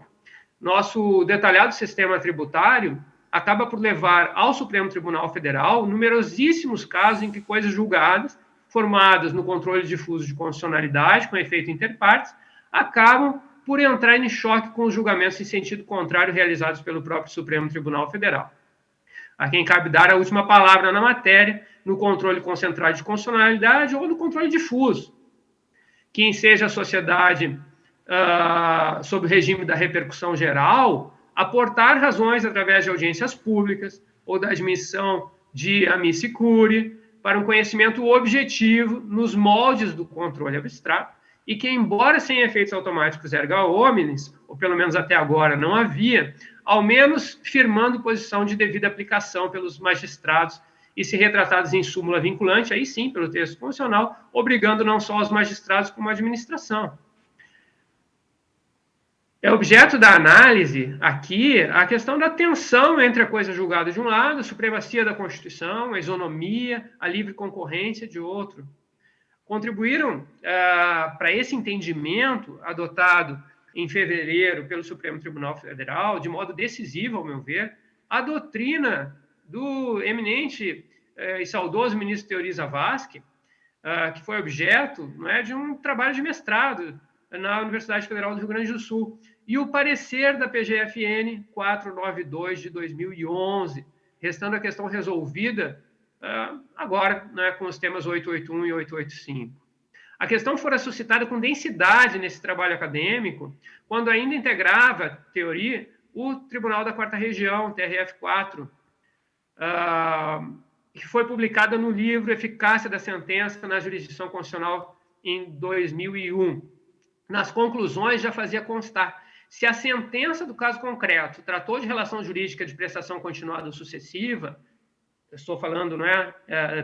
Nosso detalhado sistema tributário acaba por levar ao Supremo Tribunal Federal numerosíssimos casos em que coisas julgadas, formadas no controle difuso de constitucionalidade, com efeito interpartes, acabam por entrar em choque com os julgamentos em sentido contrário realizados pelo próprio Supremo Tribunal Federal. A quem cabe dar a última palavra na matéria, no controle concentrado de constitucionalidade ou no controle difuso. Quem seja a sociedade sob o regime da repercussão geral, aportar razões através de audiências públicas ou da admissão de amici curiae para um conhecimento objetivo nos moldes do controle abstrato e que, embora sem efeitos automáticos erga omnes, ou pelo menos até agora não havia, ao menos firmando posição de devida aplicação pelos magistrados e se retratados em súmula vinculante, aí sim, pelo texto constitucional, obrigando não só os magistrados como a administração. É objeto da análise aqui a questão da tensão entre a coisa julgada de um lado, a supremacia da Constituição, a isonomia, a livre concorrência de outro. Contribuíram para esse entendimento adotado em fevereiro pelo Supremo Tribunal Federal, de modo decisivo, ao meu ver, a doutrina do eminente e saudoso ministro Teori Zavascki, que foi objeto de um trabalho de mestrado na Universidade Federal do Rio Grande do Sul, e o parecer da PGFN 492 de 2011, restando a questão resolvida agora com os temas 881 e 885. A questão fora suscitada com densidade nesse trabalho acadêmico, quando ainda integrava Teori o Tribunal da Quarta Região, TRF4, que foi publicada no livro Eficácia da Sentença na Jurisdição Constitucional em 2001. Nas conclusões já fazia constar: se a sentença do caso concreto tratou de relação jurídica de prestação continuada ou sucessiva, estou falando,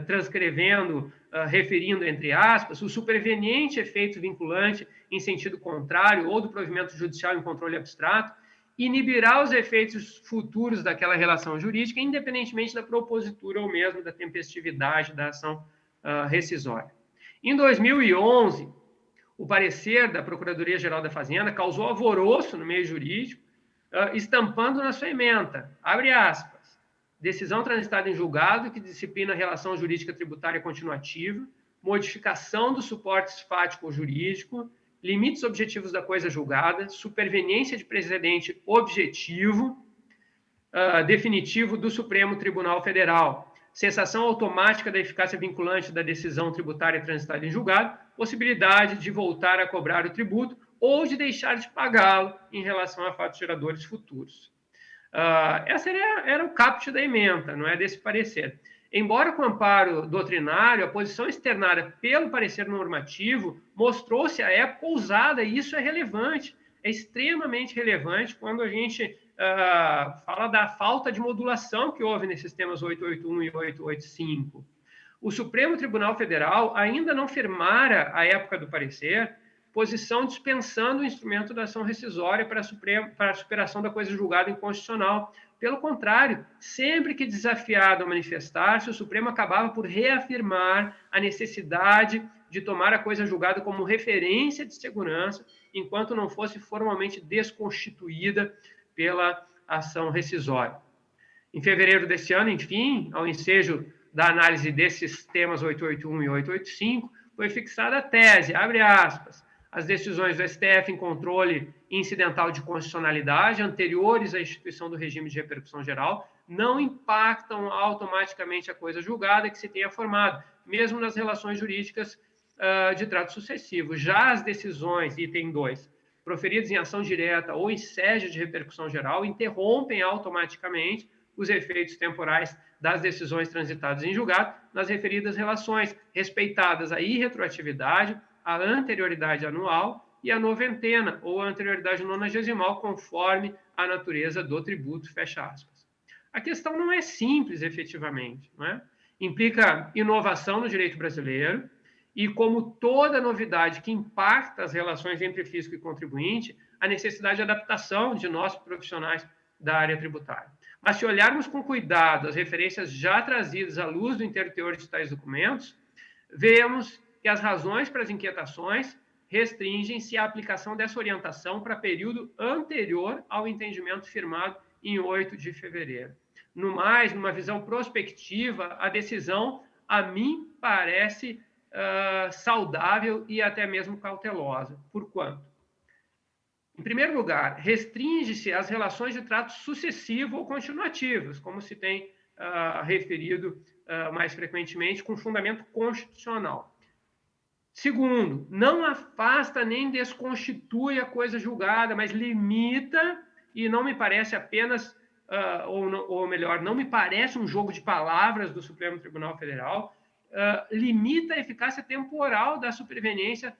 transcrevendo, referindo entre aspas, o superveniente efeito vinculante em sentido contrário ou do provimento judicial em controle abstrato, inibirá os efeitos futuros daquela relação jurídica, independentemente da propositura ou mesmo da tempestividade da ação rescisória. Em 2011, o parecer da Procuradoria-Geral da Fazenda causou alvoroço no meio jurídico, estampando na sua ementa, abre aspas, decisão transitada em julgado que disciplina a relação jurídica tributária continuativa, modificação dos suportes fático ou jurídico, limites objetivos da coisa julgada, superveniência de precedente objetivo, definitivo do Supremo Tribunal Federal, cessação automática da eficácia vinculante da decisão tributária transitada em julgado, possibilidade de voltar a cobrar o tributo ou de deixar de pagá-lo em relação a fatos geradores futuros. Essa era o caput da ementa, não é, desse parecer. Embora com amparo doutrinário, a posição externada pelo parecer normativo mostrou-se à época ousada, e isso é relevante, é extremamente relevante quando a gente fala da falta de modulação que houve nesses temas 881 e 885. O Supremo Tribunal Federal ainda não firmara, à época do parecer, posição dispensando o instrumento da ação rescisória para a superação da coisa julgada inconstitucional. Pelo contrário, sempre que desafiado a manifestar-se, o Supremo acabava por reafirmar a necessidade de tomar a coisa julgada como referência de segurança, enquanto não fosse formalmente desconstituída pela ação rescisória. Em fevereiro desse ano, enfim, ao ensejo da análise desses temas 881 e 885, foi fixada a tese, abre aspas, as decisões do STF em controle incidental de constitucionalidade anteriores à instituição do regime de repercussão geral não impactam automaticamente a coisa julgada que se tenha formado, mesmo nas relações jurídicas de trato sucessivo. Já as decisões, item 2, proferidas em ação direta ou em sede de repercussão geral, interrompem automaticamente os efeitos temporais das decisões transitadas em julgado nas referidas relações, respeitadas a irretroatividade, a anterioridade anual e a noventena, ou a anterioridade nonagesimal, conforme a natureza do tributo, fecha aspas. A questão não é simples, efetivamente, não é? Implica inovação no direito brasileiro e, como toda novidade que impacta as relações entre fisco e contribuinte, a necessidade de adaptação de nós, profissionais da área tributária. Mas, se olharmos com cuidado as referências já trazidas à luz do inteiro teor de tais documentos, vemos que as razões para as inquietações restringem-se à aplicação dessa orientação para período anterior ao entendimento firmado em 8 de fevereiro. No mais, numa visão prospectiva, a decisão, a mim, parece saudável e até mesmo cautelosa. Por quanto? Em primeiro lugar, restringe-se às relações de trato sucessivo ou continuativas, como se tem referido mais frequentemente, com fundamento constitucional. Segundo, não afasta nem desconstitui a coisa julgada, mas limita, e não me parece apenas, ou melhor, não me parece um jogo de palavras do Supremo Tribunal Federal, limita a eficácia temporal da superveniência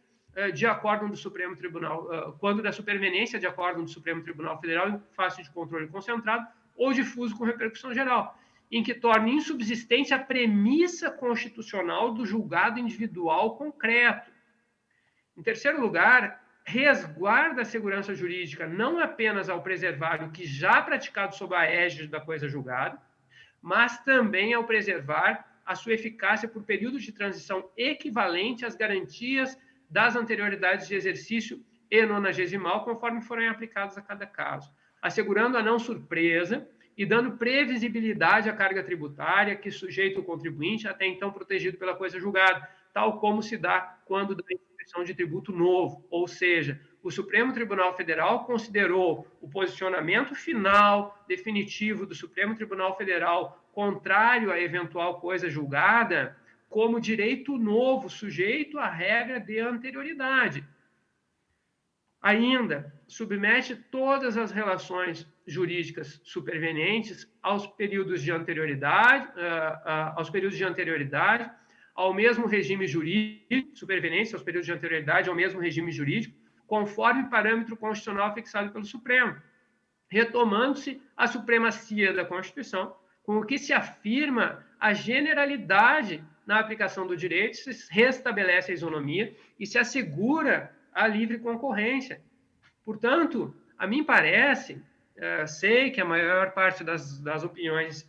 de acórdão do Supremo Tribunal, quando da superveniência de acórdão do Supremo Tribunal Federal em face de controle concentrado ou difuso com repercussão geral, em que torne insubsistente a premissa constitucional do julgado individual concreto. Em terceiro lugar, resguarda a segurança jurídica não apenas ao preservar o que já praticado sob a égide da coisa julgada, mas também ao preservar a sua eficácia por períodos de transição equivalente às garantias das anterioridades de exercício e nonagesimal, conforme forem aplicados a cada caso, assegurando a não surpresa e dando previsibilidade à carga tributária que sujeita o contribuinte, até então protegido pela coisa julgada, tal como se dá quando da instituição de tributo novo. Ou seja, o Supremo Tribunal Federal considerou o posicionamento final, definitivo do Supremo Tribunal Federal, contrário à eventual coisa julgada, como direito novo, sujeito à regra de anterioridade. Ainda, submete todas as relações jurídicas supervenientes aos períodos de anterioridade, ao mesmo regime jurídico, superveniência aos períodos de anterioridade ao mesmo regime jurídico, conforme parâmetro constitucional fixado pelo Supremo, retomando-se a supremacia da Constituição, com o que se afirma a generalidade na aplicação do direito, se restabelece a isonomia e se assegura a livre concorrência. Portanto, a mim parece, sei que a maior parte das opiniões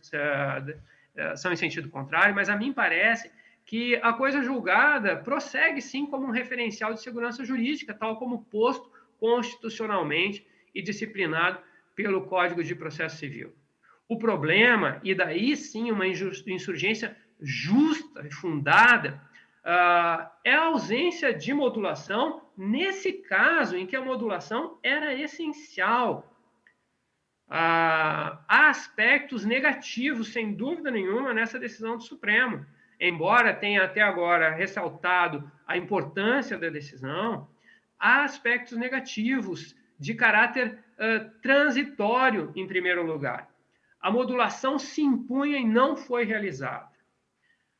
são em sentido contrário, mas a mim parece que a coisa julgada prossegue, sim, como um referencial de segurança jurídica, tal como posto constitucionalmente e disciplinado pelo Código de Processo Civil. O problema, e daí sim uma insurgência justa e fundada, é a ausência de modulação, nesse caso em que a modulação era essencial. Há aspectos negativos, sem dúvida nenhuma, nessa decisão do Supremo. Embora tenha até agora ressaltado a importância da decisão, há aspectos negativos de caráter transitório, em primeiro lugar. A modulação se impunha e não foi realizada.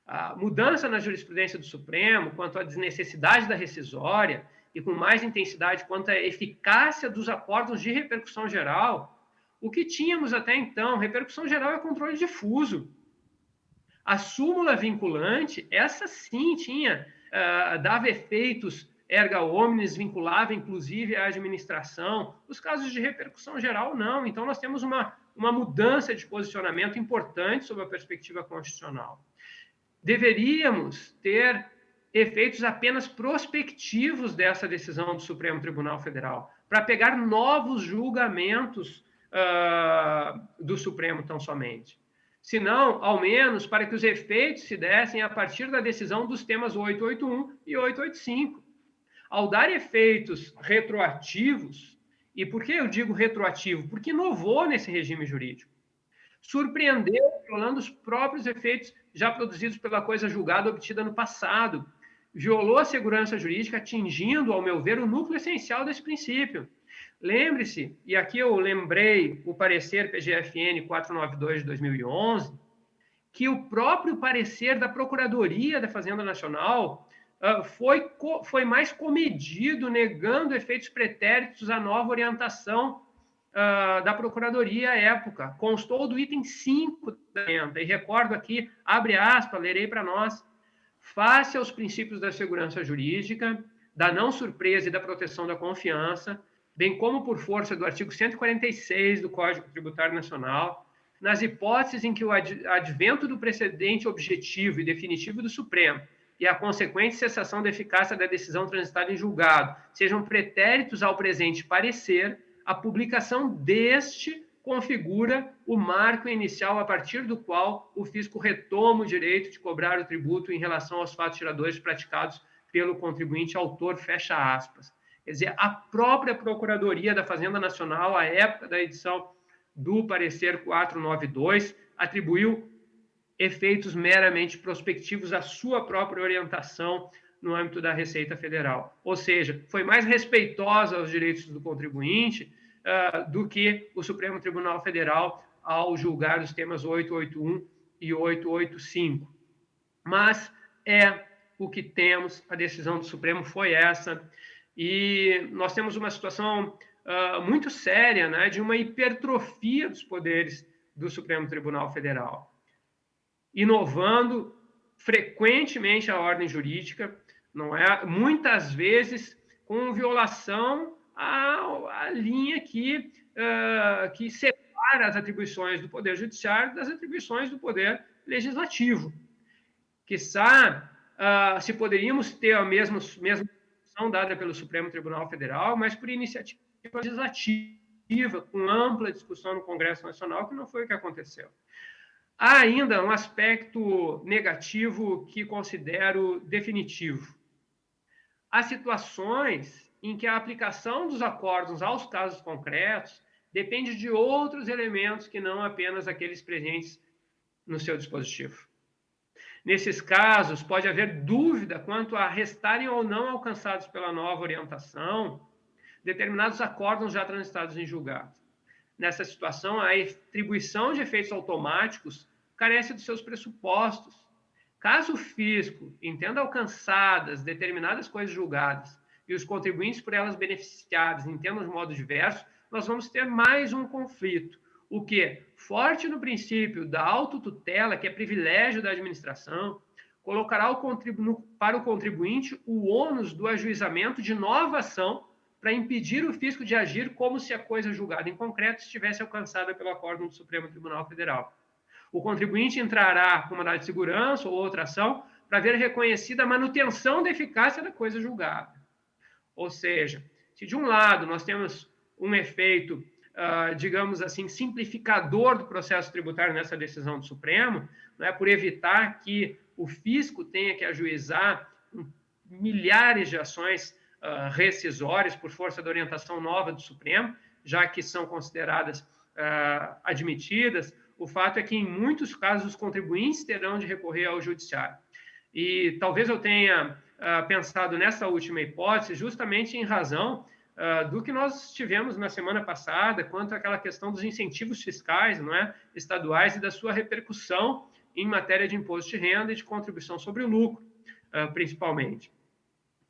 A mudança na jurisprudência do Supremo quanto à desnecessidade da rescisória e com mais intensidade quanto à eficácia dos acórdãos de repercussão geral, o que tínhamos até então, repercussão geral é controle difuso. A súmula vinculante, essa sim tinha, dava efeitos erga omnes, vinculava inclusive a administração. Os casos de repercussão geral, não. Então, nós temos uma mudança de posicionamento importante sob a perspectiva constitucional. Deveríamos ter efeitos apenas prospectivos dessa decisão do Supremo Tribunal Federal, para pegar novos julgamentos do Supremo tão somente. Se não, ao menos, para que os efeitos se dessem a partir da decisão dos temas 881 e 885. Ao dar efeitos retroativos, e por que eu digo retroativo? Porque inovou nesse regime jurídico. Surpreendeu, violando os próprios efeitos já produzidos pela coisa julgada obtida no passado. Violou a segurança jurídica, atingindo, ao meu ver, o núcleo essencial desse princípio. Lembre-se, e aqui eu lembrei o parecer PGFN 492 de 2011, que o próprio parecer da Procuradoria da Fazenda Nacional foi mais comedido, negando efeitos pretéritos à nova orientação da Procuradoria à época. Constou do item 5 da emenda, e recordo aqui, abre aspas, lerei para nós, face aos princípios da segurança jurídica, da não surpresa e da proteção da confiança, bem como por força do artigo 146 do Código Tributário Nacional, nas hipóteses em que o advento do precedente objetivo e definitivo do Supremo e a consequente cessação da eficácia da decisão transitada em julgado sejam pretéritos ao presente parecer, a publicação deste configura o marco inicial a partir do qual o fisco retoma o direito de cobrar o tributo em relação aos fatos geradores praticados pelo contribuinte autor, fecha aspas. Quer dizer, a própria Procuradoria da Fazenda Nacional, à época da edição do parecer 492, atribuiu efeitos meramente prospectivos à sua própria orientação no âmbito da Receita Federal. Ou seja, foi mais respeitosa aos direitos do contribuinte do que o Supremo Tribunal Federal ao julgar os temas 881 e 885. Mas é o que temos, a decisão do Supremo foi essa, e nós temos uma situação muito séria, né, de uma hipertrofia dos poderes do Supremo Tribunal Federal, inovando frequentemente a ordem jurídica, não é? Muitas vezes com violação à linha que separa as atribuições do Poder Judiciário das atribuições do Poder Legislativo. Quiçá, se poderíamos ter a mesma função dada pelo Supremo Tribunal Federal, mas por iniciativa legislativa, com ampla discussão no Congresso Nacional, que não foi o que aconteceu. Há ainda um aspecto negativo que considero definitivo. Há situações em que a aplicação dos acórdãos aos casos concretos depende de outros elementos que não apenas aqueles presentes no seu dispositivo. Nesses casos, pode haver dúvida quanto a restarem ou não alcançados pela nova orientação determinados acórdãos já transitados em julgado. Nessa situação, a atribuição de efeitos automáticos carece dos seus pressupostos. Caso o fisco entenda alcançadas determinadas coisas julgadas e os contribuintes por elas beneficiados entendam de modo diverso, nós vamos ter mais um conflito. O que, forte no princípio da autotutela, que é privilégio da administração, colocará para o contribuinte o ônus do ajuizamento de nova ação para impedir o fisco de agir como se a coisa julgada em concreto estivesse alcançada pelo acórdão do Supremo Tribunal Federal. O contribuinte entrará com mandado de segurança ou outra ação para ver reconhecida a manutenção da eficácia da coisa julgada. Ou seja, se de um lado nós temos um efeito digamos assim, simplificador do processo tributário nessa decisão do Supremo, né, por evitar que o fisco tenha que ajuizar milhares de ações rescisórias por força da orientação nova do Supremo, já que são consideradas admitidas. O fato é que, em muitos casos, os contribuintes terão de recorrer ao judiciário. E talvez eu tenha pensado nessa última hipótese justamente em razão do que nós tivemos na semana passada quanto àquela questão dos incentivos fiscais, não é, estaduais, e da sua repercussão em matéria de imposto de renda e de contribuição sobre o lucro, principalmente.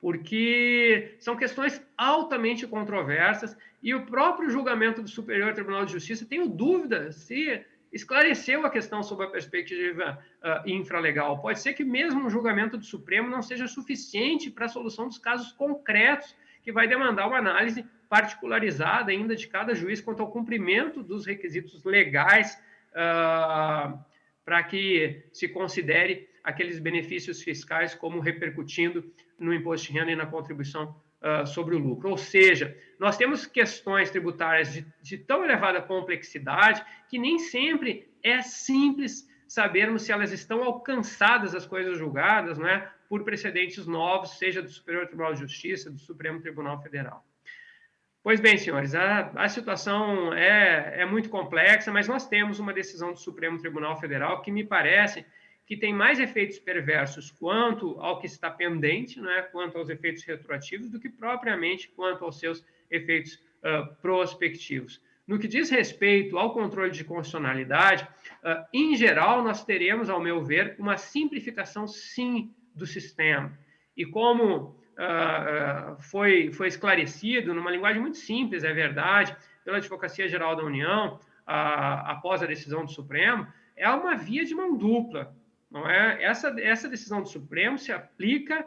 Porque são questões altamente controversas e o próprio julgamento do Superior Tribunal de Justiça, tenho dúvida se esclareceu a questão sob a perspectiva infralegal. Pode ser que mesmo o julgamento do Supremo não seja suficiente para a solução dos casos concretos, que vai demandar uma análise particularizada ainda de cada juiz quanto ao cumprimento dos requisitos legais para que se considere aqueles benefícios fiscais como repercutindo no imposto de renda e na contribuição sobre o lucro. Ou seja, nós temos questões tributárias de tão elevada complexidade que nem sempre é simples sabermos se elas estão alcançadas, as coisas julgadas, não é, por precedentes novos, seja do Superior Tribunal de Justiça, do Supremo Tribunal Federal. Pois bem, senhores, a situação é muito complexa, mas nós temos uma decisão do Supremo Tribunal Federal que me parece que tem mais efeitos perversos quanto ao que está pendente, né, quanto aos efeitos retroativos, do que propriamente quanto aos seus efeitos prospectivos. No que diz respeito ao controle de constitucionalidade, em geral, nós teremos, ao meu ver, uma simplificação, sim, do sistema. E como foi esclarecido, numa linguagem muito simples, é verdade, pela Advocacia Geral da União, após a decisão do Supremo, é uma via de mão dupla. Não é? Essa decisão do Supremo se aplica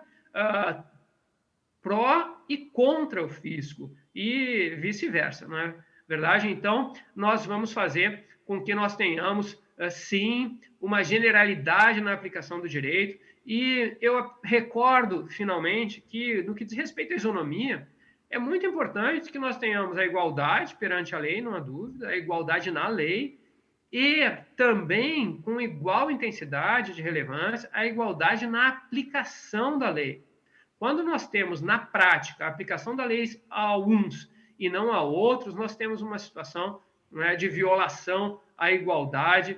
pró e contra o fisco, e vice-versa, não é verdade? Então, nós vamos fazer com que nós tenhamos, sim, uma generalidade na aplicação do direito, e eu recordo, finalmente, que, no que diz respeito à isonomia, é muito importante que nós tenhamos a igualdade perante a lei, não há dúvida, a igualdade na lei, e também, com igual intensidade de relevância, a igualdade na aplicação da lei. Quando nós temos, na prática, a aplicação da lei a uns e não a outros, nós temos uma situação, né, de violação à igualdade,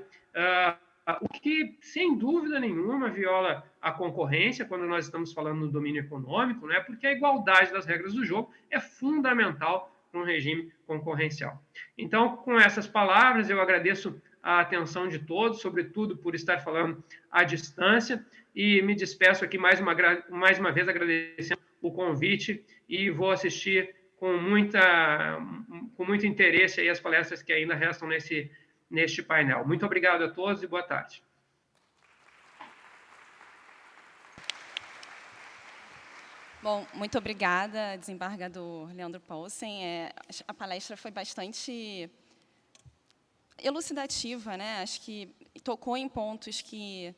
o que, sem dúvida nenhuma, viola a concorrência, quando nós estamos falando no domínio econômico, né, porque a igualdade das regras do jogo é fundamental para um regime concorrencial. Então, com essas palavras, eu agradeço a atenção de todos, sobretudo por estar falando à distância, e me despeço aqui mais uma vez agradecendo o convite, e vou assistir com muito interesse aí as palestras que ainda restam neste painel. Muito obrigado a todos e boa tarde. Bom, muito obrigada, desembargador Leandro Paulsen. A palestra foi bastante elucidativa, né? Acho que tocou em pontos que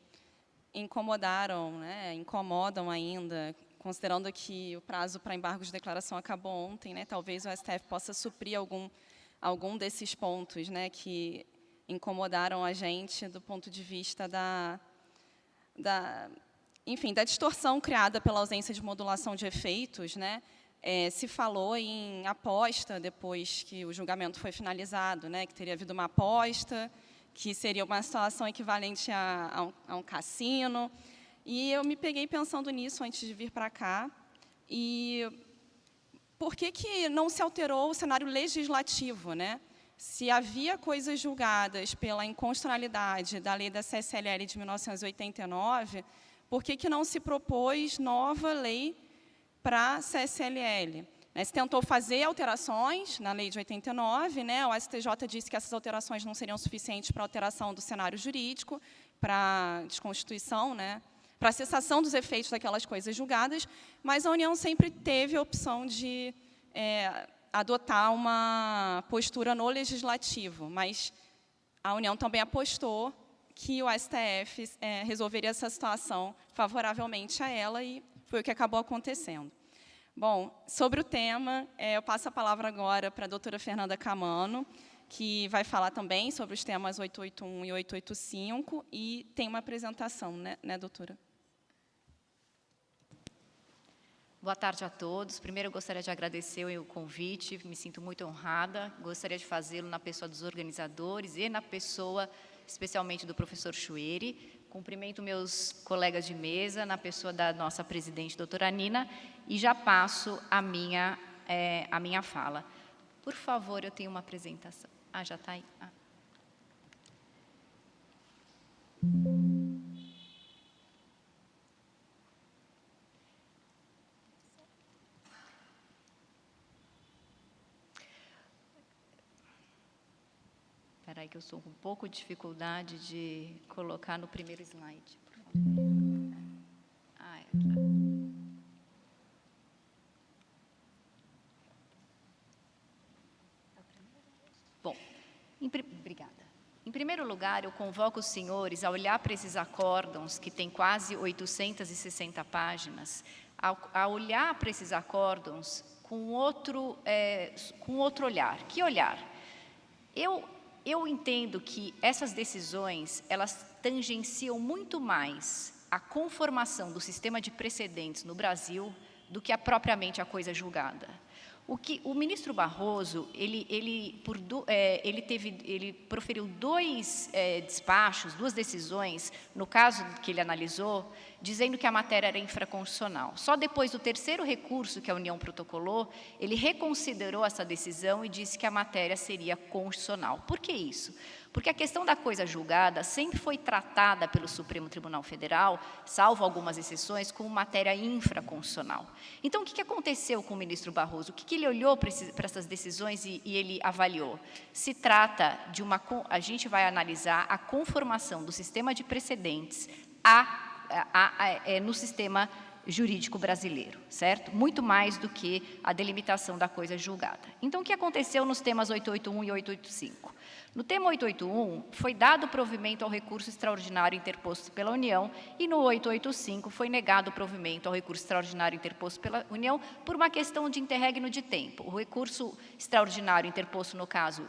incomodaram, né? Incomodam ainda, considerando que o prazo para embargos de declaração acabou ontem, né? Talvez o STF possa suprir algum desses pontos, né, que incomodaram a gente do ponto de vista enfim, da distorção criada pela ausência de modulação de efeitos, né? Se falou em aposta depois que o julgamento foi finalizado, né? Que teria havido uma aposta, que seria uma situação equivalente a um cassino. E eu me peguei pensando nisso antes de vir para cá. E por que não se alterou o cenário legislativo, né? Se havia coisas julgadas pela inconstitucionalidade da lei da CSLL de 1989, por que não se propôs nova lei para a CSLL? Se tentou fazer alterações na lei de 89, né? O STJ disse que essas alterações não seriam suficientes para alteração do cenário jurídico, para desconstituição, né? Para a cessação dos efeitos daquelas coisas julgadas, mas a União sempre teve a opção de adotar uma postura no legislativo, mas a União também apostou que o STF resolveria essa situação favoravelmente a ela, e foi o que acabou acontecendo. Bom, sobre o tema, eu passo a palavra agora para a doutora Fernanda Camano, que vai falar também sobre os temas 881 e 885, e tem uma apresentação, né, doutora? Boa tarde a todos. Primeiro, eu gostaria de agradecer o convite, me sinto muito honrada. Gostaria de fazê-lo na pessoa dos organizadores e na pessoa, especialmente, do professor Chueri. Cumprimento meus colegas de mesa, na pessoa da nossa presidente, doutora Nina, e já passo a minha fala. Por favor, eu tenho uma apresentação. Ah, já está aí? Ah. Espera aí que eu estou com um pouco de dificuldade de colocar no primeiro slide. Ah, aqui. Bom, obrigada. Em primeiro lugar, eu convoco os senhores a olhar para esses acórdãos, que tem quase 860 páginas, a olhar para esses acórdãos com outro olhar. Que olhar? Eu entendo que essas decisões, elas tangenciam muito mais a conformação do sistema de precedentes no Brasil do que propriamente a coisa julgada. O ministro Barroso, ele proferiu dois despachos, duas decisões, no caso que ele analisou, dizendo que a matéria era infraconstitucional. Só depois do terceiro recurso que a União protocolou, ele reconsiderou essa decisão e disse que a matéria seria constitucional. Por que isso? Porque a questão da coisa julgada sempre foi tratada pelo Supremo Tribunal Federal, salvo algumas exceções, como matéria infraconstitucional. Então, o que aconteceu com o ministro Barroso? O que ele olhou para essas decisões e ele avaliou? Se trata de a gente vai analisar a conformação do sistema de precedentes no sistema jurídico brasileiro, certo? Muito mais do que a delimitação da coisa julgada. Então, o que aconteceu nos temas 881 e 885? No tema 881, foi dado provimento ao recurso extraordinário interposto pela União e no 885 foi negado o provimento ao recurso extraordinário interposto pela União por uma questão de interregno de tempo. O recurso extraordinário interposto, no caso,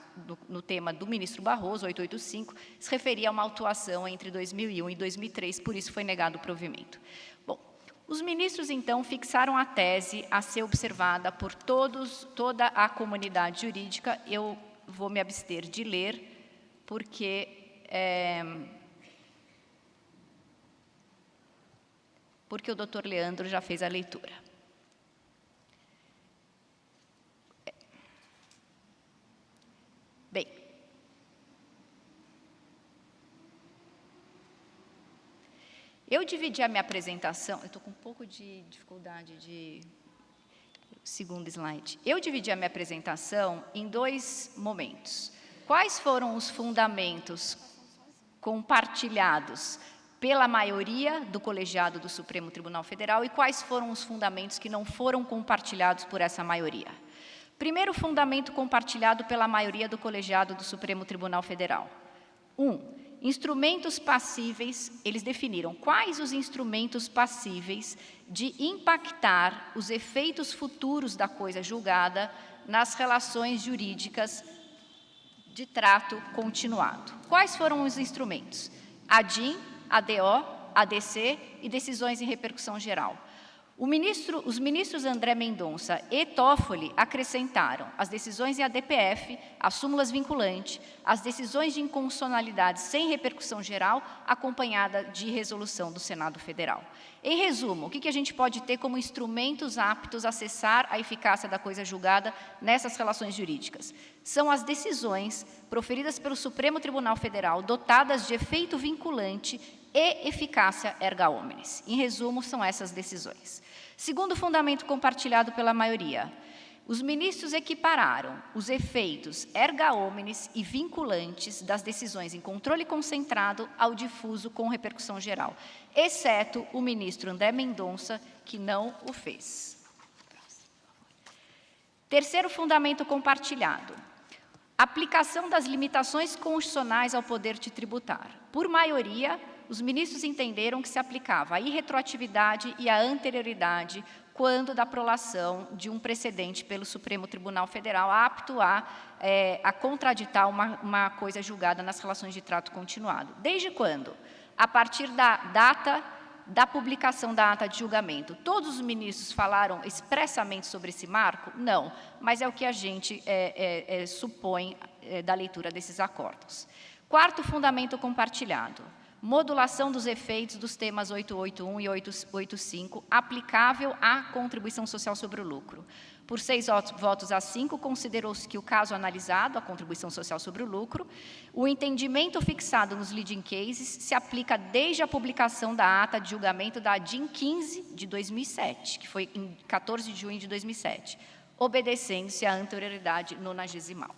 no tema do ministro Barroso, 885, se referia a uma autuação entre 2001 e 2003, por isso foi negado o provimento. Bom, os ministros, então, fixaram a tese a ser observada por toda a comunidade jurídica. Eu vou me abster de ler, porque o doutor Leandro já fez a leitura. Bem, eu dividi a minha apresentação, eu estou com um pouco de dificuldade de... Segundo slide. Eu dividi a minha apresentação em dois momentos. Quais foram os fundamentos compartilhados pela maioria do colegiado do Supremo Tribunal Federal e quais foram os fundamentos que não foram compartilhados por essa maioria? Primeiro fundamento compartilhado pela maioria do colegiado do Supremo Tribunal Federal. Instrumentos passíveis, eles definiram quais os instrumentos passíveis de impactar os efeitos futuros da coisa julgada nas relações jurídicas de trato continuado. Quais foram os instrumentos? ADIM, ADO, ADC e decisões em repercussão geral. Os ministros André Mendonça e Toffoli acrescentaram as decisões em ADPF, as súmulas vinculantes, as decisões de inconstitucionalidade sem repercussão geral, acompanhada de resolução do Senado Federal. Em resumo, o que a gente pode ter como instrumentos aptos a cessar a eficácia da coisa julgada nessas relações jurídicas? São as decisões proferidas pelo Supremo Tribunal Federal, dotadas de efeito vinculante e eficácia erga omnes. Em resumo, são essas decisões. Segundo fundamento compartilhado pela maioria, os ministros equipararam os efeitos erga omnes e vinculantes das decisões em controle concentrado ao difuso com repercussão geral, exceto o ministro André Mendonça, que não o fez. Terceiro fundamento compartilhado, aplicação das limitações constitucionais ao poder de tributar. Por maioria, os ministros entenderam que se aplicava a irretroatividade e a anterioridade quando da prolação de um precedente pelo Supremo Tribunal Federal apto a contraditar uma coisa julgada nas relações de trato continuado. Desde quando? A partir da data da publicação da ata de julgamento. Todos os ministros falaram expressamente sobre esse marco? Não, mas é o que a gente supõe da leitura desses acordos. Quarto fundamento compartilhado. Modulação dos efeitos dos temas 881 e 885, aplicável à contribuição social sobre o lucro. Por 6 votos a 5, considerou-se que o caso analisado, a contribuição social sobre o lucro, o entendimento fixado nos leading cases se aplica desde a publicação da ata de julgamento da ADIM 15 de 2007, que foi em 14 de junho de 2007, obedecendo-se à anterioridade nonagesimal.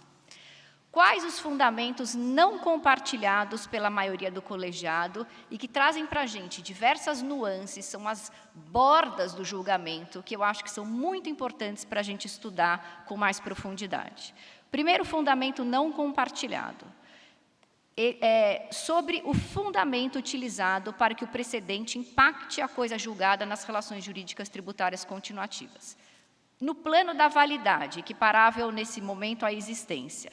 Quais os fundamentos não compartilhados pela maioria do colegiado e que trazem para a gente diversas nuances, são as bordas do julgamento, que eu acho que são muito importantes para a gente estudar com mais profundidade. Primeiro fundamento não compartilhado, sobre o fundamento utilizado para que o precedente impacte a coisa julgada nas relações jurídicas tributárias continuativas. No plano da validade, equiparável nesse momento à existência,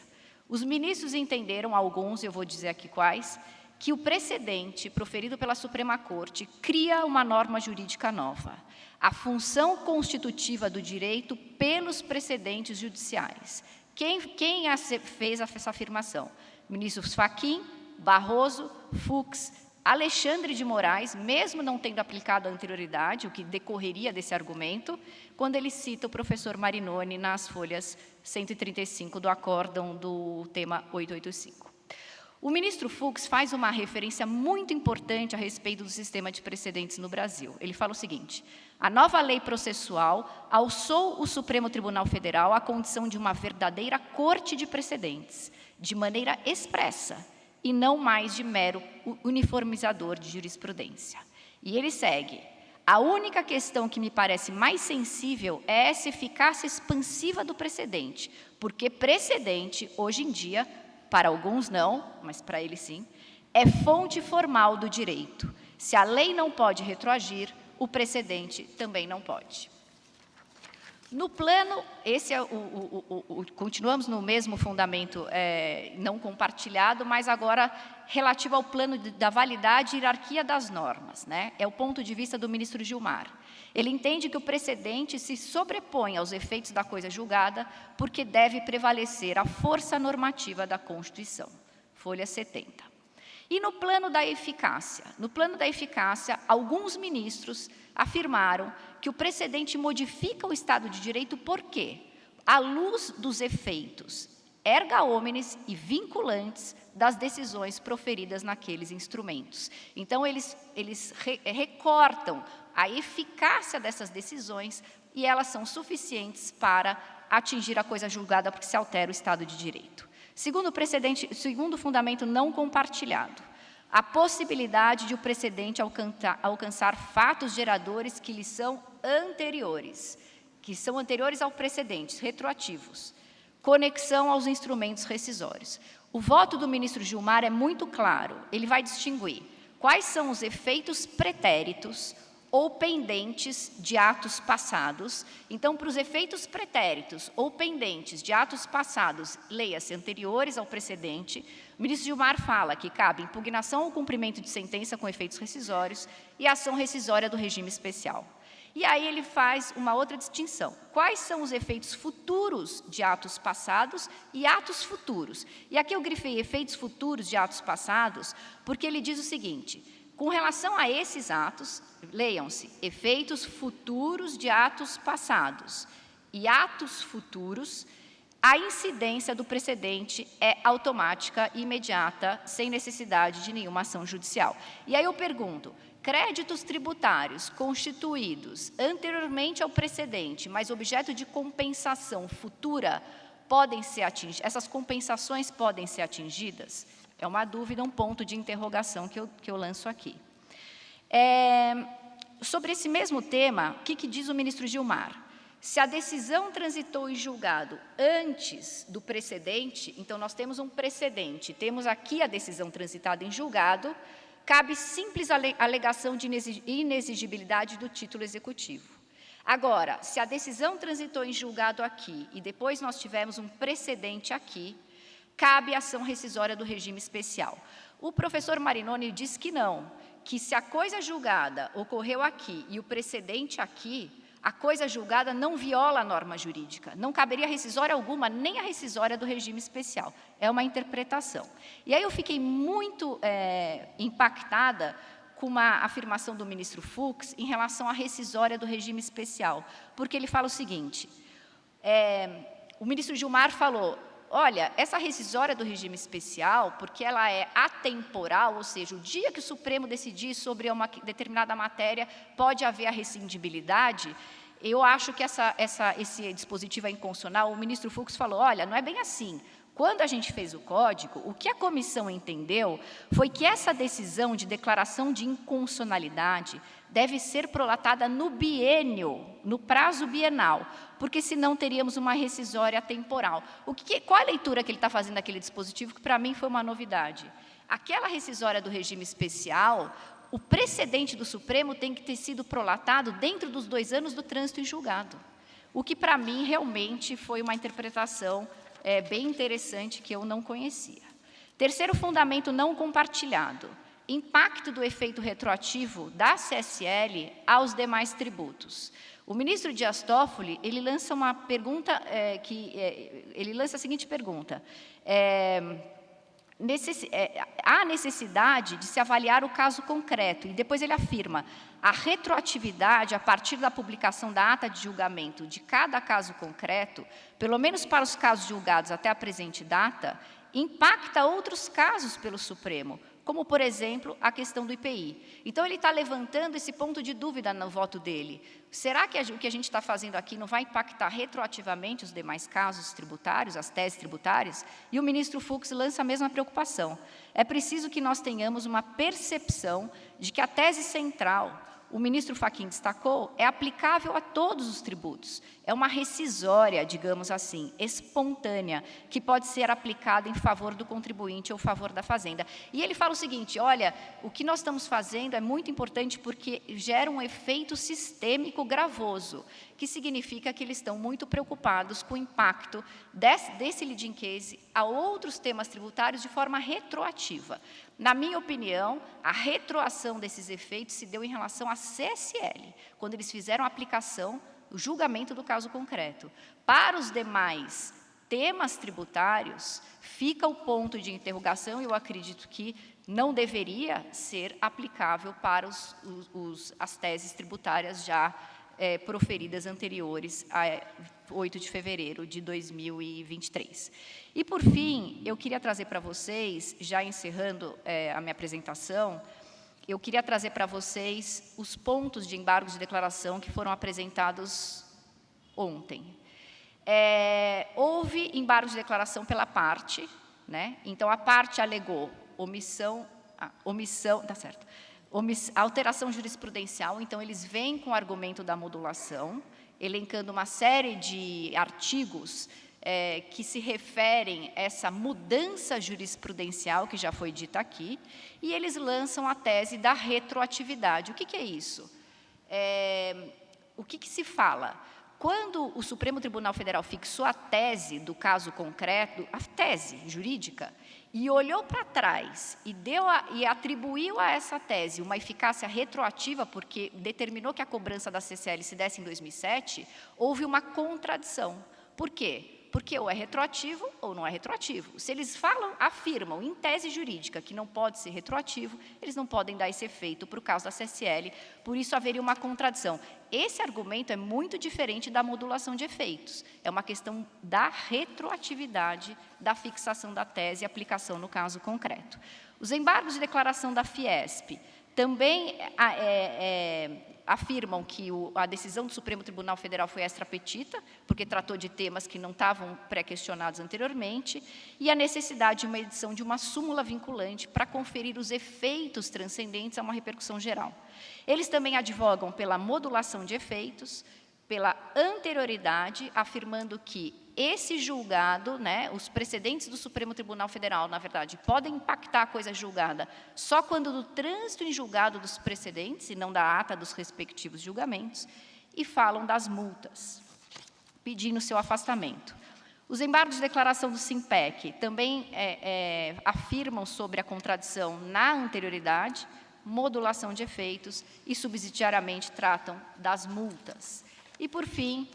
os ministros entenderam, alguns, eu vou dizer aqui quais, que o precedente proferido pela Suprema Corte cria uma norma jurídica nova, a função constitutiva do direito pelos precedentes judiciais. Quem fez essa afirmação? Ministros Fachin, Barroso, Fux, Alexandre de Moraes, mesmo não tendo aplicado a anterioridade, o que decorreria desse argumento, quando ele cita o professor Marinoni nas folhas 135 do acórdão do tema 885. O ministro Fux faz uma referência muito importante a respeito do sistema de precedentes no Brasil. Ele fala o seguinte: a nova lei processual alçou o Supremo Tribunal Federal à condição de uma verdadeira corte de precedentes, de maneira expressa, e não mais de mero uniformizador de jurisprudência. E ele segue: a única questão que me parece mais sensível é essa eficácia expansiva do precedente, porque precedente, hoje em dia, para alguns não, mas para ele sim, é fonte formal do direito. Se a lei não pode retroagir, o precedente também não pode. No plano, continuamos no mesmo fundamento não compartilhado, mas agora relativo ao plano da validade e hierarquia das normas, né? É o ponto de vista do ministro Gilmar. Ele entende que o precedente se sobrepõe aos efeitos da coisa julgada porque deve prevalecer a força normativa da Constituição. Folha 70. E no plano da eficácia? No plano da eficácia, alguns ministros afirmaram que o precedente modifica o Estado de Direito por quê? À luz dos efeitos erga omnes e vinculantes das decisões proferidas naqueles instrumentos. Então, eles recortam a eficácia dessas decisões e elas são suficientes para atingir a coisa julgada porque se altera o Estado de Direito. Segundo fundamento não compartilhado, a possibilidade de o precedente alcançar fatos geradores que lhe são anteriores ao precedente, retroativos, conexão aos instrumentos rescisórios. O voto do ministro Gilmar é muito claro, ele vai distinguir quais são os efeitos pretéritos ou pendentes de atos passados. Então, para os efeitos pretéritos ou pendentes de atos passados, leia-se anteriores ao precedente, o ministro Gilmar fala que cabe impugnação ou cumprimento de sentença com efeitos rescisórios e ação rescisória do regime especial. E aí ele faz uma outra distinção. Quais são os efeitos futuros de atos passados e atos futuros? E aqui eu grifei efeitos futuros de atos passados, porque ele diz o seguinte: com relação a esses atos, leiam-se, efeitos futuros de atos passados e atos futuros, a incidência do precedente é automática e imediata, sem necessidade de nenhuma ação judicial. E aí eu pergunto, créditos tributários constituídos anteriormente ao precedente, mas objeto de compensação futura, podem ser atingidas? Essas compensações podem ser atingidas? É uma dúvida, um ponto de interrogação que eu lanço aqui. Sobre esse mesmo tema, o que diz o ministro Gilmar? Se a decisão transitou em julgado antes do precedente, então nós temos um precedente, temos aqui a decisão transitada em julgado, cabe simples alegação de inexigibilidade do título executivo. Agora, se a decisão transitou em julgado aqui e depois nós tivemos um precedente aqui, cabe a ação rescisória do regime especial. O professor Marinoni diz que não, que se a coisa julgada ocorreu aqui e o precedente aqui, a coisa julgada não viola a norma jurídica, não caberia rescisória alguma, nem a rescisória do regime especial. É uma interpretação. E aí eu fiquei muito impactada com uma afirmação do ministro Fux em relação à rescisória do regime especial, porque ele fala o seguinte, o ministro Gilmar falou, olha, essa rescisória do regime especial, porque ela é atemporal, ou seja, o dia que o Supremo decidir sobre uma determinada matéria, pode haver a rescindibilidade, eu acho que esse dispositivo é inconstitucional. O ministro Fux falou, olha, não é bem assim. Quando a gente fez o código, o que a comissão entendeu foi que essa decisão de declaração de inconstitucionalidade deve ser prolatada no biênio, no prazo bienal, porque senão teríamos uma rescisória temporal. Qual a leitura que ele está fazendo daquele dispositivo, que para mim foi uma novidade? Aquela rescisória do regime especial, o precedente do Supremo tem que ter sido prolatado dentro dos 2 anos do trânsito em julgado, o que para mim realmente foi uma interpretação bem interessante que eu não conhecia. Terceiro fundamento não compartilhado, impacto do efeito retroativo da CSL aos demais tributos. O ministro Dias Toffoli, ele lança uma pergunta, ele lança a seguinte pergunta, há necessidade de se avaliar o caso concreto, e depois ele afirma, a retroatividade, a partir da publicação da ata de julgamento de cada caso concreto, pelo menos para os casos julgados até a presente data, impacta outros casos pelo Supremo, como, por exemplo, a questão do IPI. Então, ele está levantando esse ponto de dúvida no voto dele. Será que o que a gente está fazendo aqui não vai impactar retroativamente os demais casos tributários, as teses tributárias? E o ministro Fux lança a mesma preocupação. É preciso que nós tenhamos uma percepção de que a tese central, o ministro Fachin destacou, é aplicável a todos os tributos. É uma rescisória, digamos assim, espontânea, que pode ser aplicada em favor do contribuinte ou em favor da Fazenda. E ele fala o seguinte, olha, o que nós estamos fazendo é muito importante porque gera um efeito sistêmico gravoso, que significa que eles estão muito preocupados com o impacto desse leading case a outros temas tributários de forma retroativa. Na minha opinião, a retroação desses efeitos se deu em relação à CSL, quando eles fizeram a aplicação, o julgamento do caso concreto. Para os demais temas tributários, fica o ponto de interrogação, e eu acredito que não deveria ser aplicável para as teses tributárias já proferidas anteriores a 8 de fevereiro de 2023. E, por fim, eu queria trazer para vocês, já encerrando a minha apresentação, eu queria trazer para vocês os pontos de embargos de declaração que foram apresentados ontem. Houve embargo de declaração pela parte, né? Então, a parte alegou omissão, tá certo, alteração jurisprudencial, então eles vêm com o argumento da modulação, elencando uma série de artigos que se referem a essa mudança jurisprudencial que já foi dita aqui, e eles lançam a tese da retroatividade. O que é isso? O que se fala? Quando o Supremo Tribunal Federal fixou a tese do caso concreto, a tese jurídica, e olhou para trás e atribuiu a essa tese uma eficácia retroativa, porque determinou que a cobrança da CCL se desse em 2007, houve uma contradição. Por quê? Porque ou é retroativo ou não é retroativo. Se eles afirmam em tese jurídica que não pode ser retroativo, eles não podem dar esse efeito para o caso da CSL, por isso haveria uma contradição. Esse argumento é muito diferente da modulação de efeitos. É uma questão da retroatividade da fixação da tese e aplicação no caso concreto. Os embargos de declaração da Fiesp também afirmam que a decisão do Supremo Tribunal Federal foi extra petita, porque tratou de temas que não estavam pré-questionados anteriormente, e a necessidade de uma edição de uma súmula vinculante para conferir os efeitos transcendentes a uma repercussão geral. Eles também advogam pela modulação de efeitos, pela anterioridade, afirmando que esse julgado, né, os precedentes do Supremo Tribunal Federal, na verdade, podem impactar a coisa julgada só quando do trânsito em julgado dos precedentes, e não da ata dos respectivos julgamentos, e falam das multas, pedindo seu afastamento. Os embargos de declaração do SIMPEC também afirmam sobre a contradição na anterioridade, modulação de efeitos e, subsidiariamente, tratam das multas. E, por fim,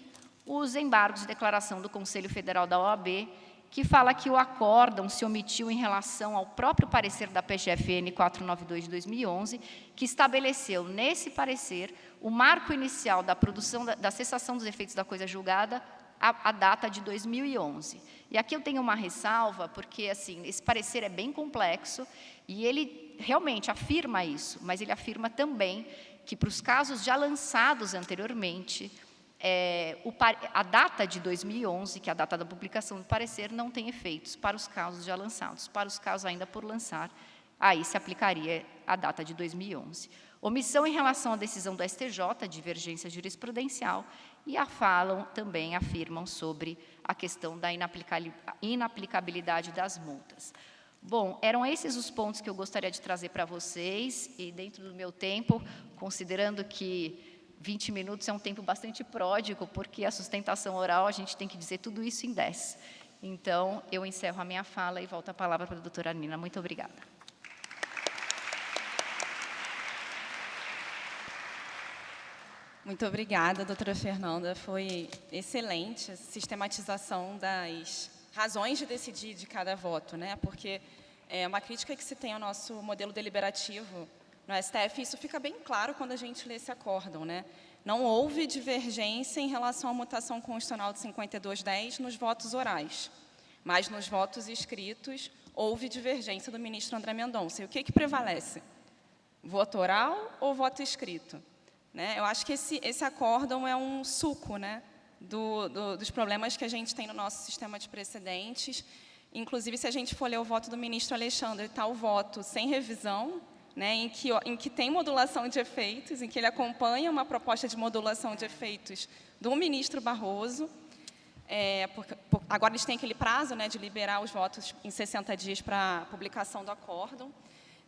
os embargos de declaração do Conselho Federal da OAB, que fala que o acórdão se omitiu em relação ao próprio parecer da PGFN 492 de 2011, que estabeleceu, nesse parecer, o marco inicial da produção da cessação dos efeitos da coisa julgada, a data de 2011. E aqui eu tenho uma ressalva, porque assim, esse parecer é bem complexo, e ele realmente afirma isso, mas ele afirma também que, para os casos já lançados anteriormente, a data de 2011, que é a data da publicação do parecer, não tem efeitos para os casos já lançados. Para os casos ainda por lançar, aí se aplicaria a data de 2011. Omissão em relação à decisão do STJ, divergência jurisprudencial, e também afirmam sobre a questão da inaplicabilidade das multas. Bom, eram esses os pontos que eu gostaria de trazer para vocês, e dentro do meu tempo, considerando que 20 minutos é um tempo bastante pródigo, porque a sustentação oral a gente tem que dizer tudo isso em 10. Então, eu encerro a minha fala e volto a palavra para a doutora Nina. Muito obrigada. Muito obrigada, doutora Fernanda. Foi excelente a sistematização das razões de decidir de cada voto, né? Porque é uma crítica que se tem ao nosso modelo deliberativo no STF, isso fica bem claro quando a gente lê esse acórdão, né? Não houve divergência em relação à mutação constitucional de 5210 nos votos orais, mas nos votos escritos houve divergência do ministro André Mendonça. E o que prevalece? Voto oral ou voto escrito? Né? Eu acho que esse acórdão é um suco, né, dos problemas que a gente tem no nosso sistema de precedentes. Inclusive, se a gente for ler o voto do ministro Alexandre, está o voto sem revisão, né, em que tem modulação de efeitos, em que ele acompanha uma proposta de modulação de efeitos do ministro Barroso. Agora eles têm aquele prazo, né, de liberar os votos em 60 dias para a publicação do acórdão.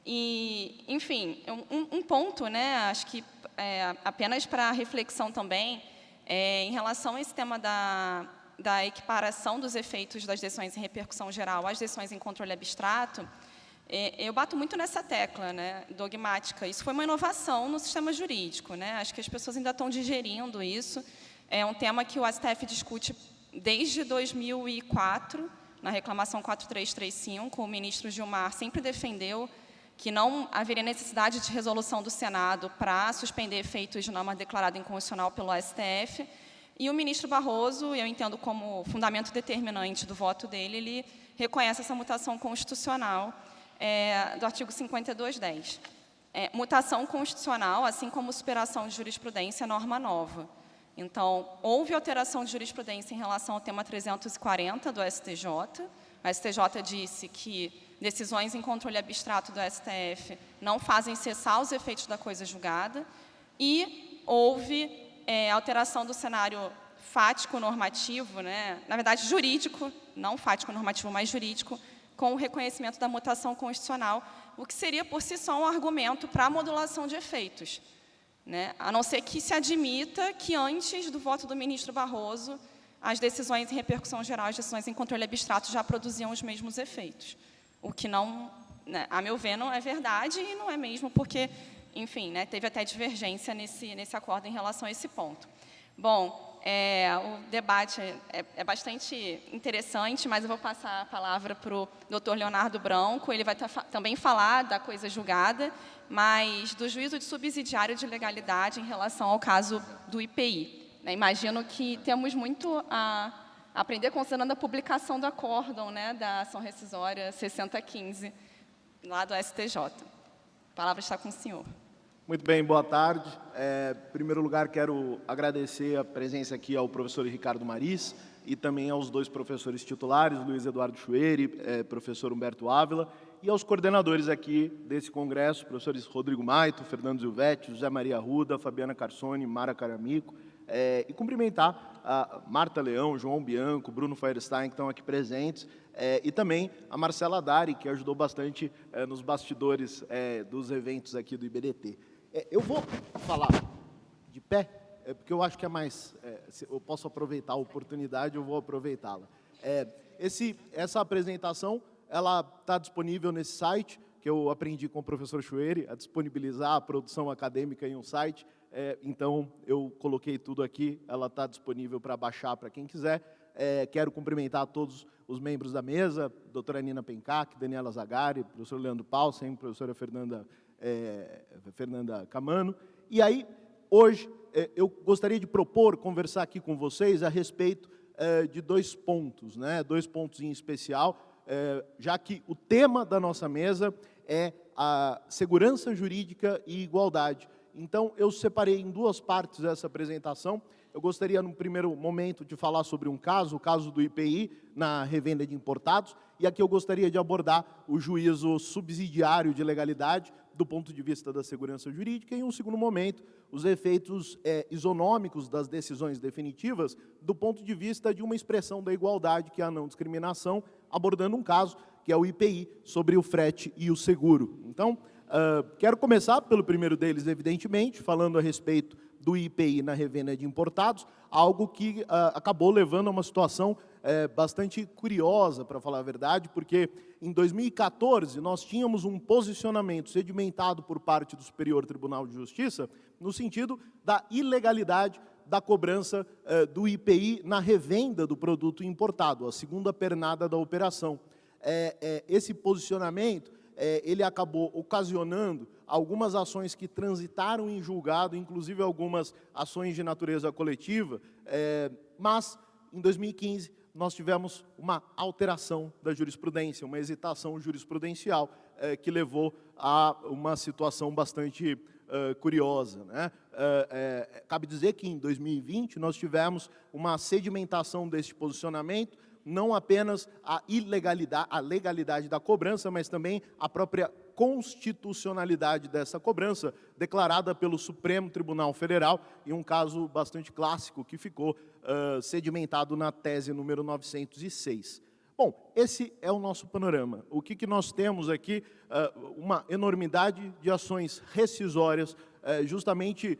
E, enfim, um ponto, né, acho que apenas para reflexão também, em relação a esse tema da equiparação dos efeitos das decisões em repercussão geral às decisões em controle abstrato, eu bato muito nessa tecla, né, dogmática. Isso foi uma inovação no sistema jurídico, né? Acho que as pessoas ainda estão digerindo isso. É um tema que o STF discute desde 2004, na reclamação 4335, o ministro Gilmar sempre defendeu que não haveria necessidade de resolução do Senado para suspender efeitos de norma declarada inconstitucional pelo STF. E o ministro Barroso, eu entendo como fundamento determinante do voto dele, ele reconhece essa mutação constitucional do artigo 5210. Mutação constitucional, assim como superação de jurisprudência, é norma nova. Então, houve alteração de jurisprudência em relação ao tema 340 do STJ. O STJ disse que decisões em controle abstrato do STF não fazem cessar os efeitos da coisa julgada. E houve alteração do cenário fático-normativo, né? Na verdade, jurídico, não fático-normativo, mas jurídico, com o reconhecimento da mutação constitucional, o que seria, por si só, um argumento para a modulação de efeitos, né? A não ser que se admita que, antes do voto do ministro Barroso, as decisões em repercussão geral, as decisões em controle abstrato já produziam os mesmos efeitos. O que não, né, a meu ver, não é verdade, e não é mesmo, porque, enfim, né, teve até divergência nesse acordo em relação a esse ponto. Bom, o debate é bastante interessante, mas eu vou passar a palavra para o doutor Leonardo Branco. Ele vai também falar da coisa julgada, mas do juízo de subsidiário de legalidade em relação ao caso do IPI. Imagino que temos muito a aprender considerando a publicação do acórdão, né, da ação rescisória 6015, lá do STJ. A palavra está com o senhor. Muito bem, boa tarde. Em primeiro lugar, quero agradecer a presença aqui ao professor Ricardo Maris e também aos dois professores titulares, Luiz Eduardo Chueri, professor Humberto Ávila, e aos coordenadores aqui desse congresso, professores Rodrigo Maito, Fernando Zilvetti, José Maria Arruda, Fabiana Carsoni, Mara Caramico, e cumprimentar a Marta Leão, João Bianco, Bruno Feierstein, que estão aqui presentes, e também a Marcela Dari, que ajudou bastante nos bastidores dos eventos aqui do IBDT. Eu vou falar de pé, porque eu acho que é mais... se eu posso aproveitar a oportunidade, eu vou aproveitá-la. Essa apresentação, ela está disponível nesse site, que eu aprendi com o professor Chueri, a disponibilizar a produção acadêmica em um site. Então, eu coloquei tudo aqui, ela está disponível para baixar para quem quiser. Quero cumprimentar todos os membros da mesa, doutora Nina Pencac, Daniela Zagari, professor Leandro Paulsen, professora Fernanda Camano. E aí, hoje, eu gostaria de conversar aqui com vocês a respeito de 2 pontos, né? 2 pontos em especial, já que o tema da nossa mesa é a segurança jurídica e igualdade. Então, eu separei em 2 partes essa apresentação. Eu gostaria, no primeiro momento, de falar sobre um caso, o caso do IPI na revenda de importados, e aqui eu gostaria de abordar o juízo subsidiário de legalidade do ponto de vista da segurança jurídica, e, em um segundo momento, os efeitos isonômicos das decisões definitivas do ponto de vista de uma expressão da igualdade, que é a não discriminação, abordando um caso, que é o IPI, sobre o frete e o seguro. Então, quero começar pelo primeiro deles, evidentemente, falando a respeito do IPI na revenda de importados, algo que acabou levando a uma situação bastante curiosa, para falar a verdade, porque em 2014 nós tínhamos um posicionamento sedimentado por parte do Superior Tribunal de Justiça no sentido da ilegalidade da cobrança do IPI na revenda do produto importado, a segunda pernada da operação. Esse posicionamento ele acabou ocasionando algumas ações que transitaram em julgado, inclusive algumas ações de natureza coletiva, mas, em 2015, nós tivemos uma alteração da jurisprudência, uma hesitação jurisprudencial, que levou a uma situação bastante curiosa, né? Cabe dizer que, em 2020, nós tivemos uma sedimentação deste posicionamento, não apenas a legalidade da cobrança, mas também a própria constitucionalidade dessa cobrança, declarada pelo Supremo Tribunal Federal, em um caso bastante clássico, que ficou sedimentado na tese número 906. Bom, esse é o nosso panorama. O que nós temos aqui? Uma enormidade de ações rescisórias, justamente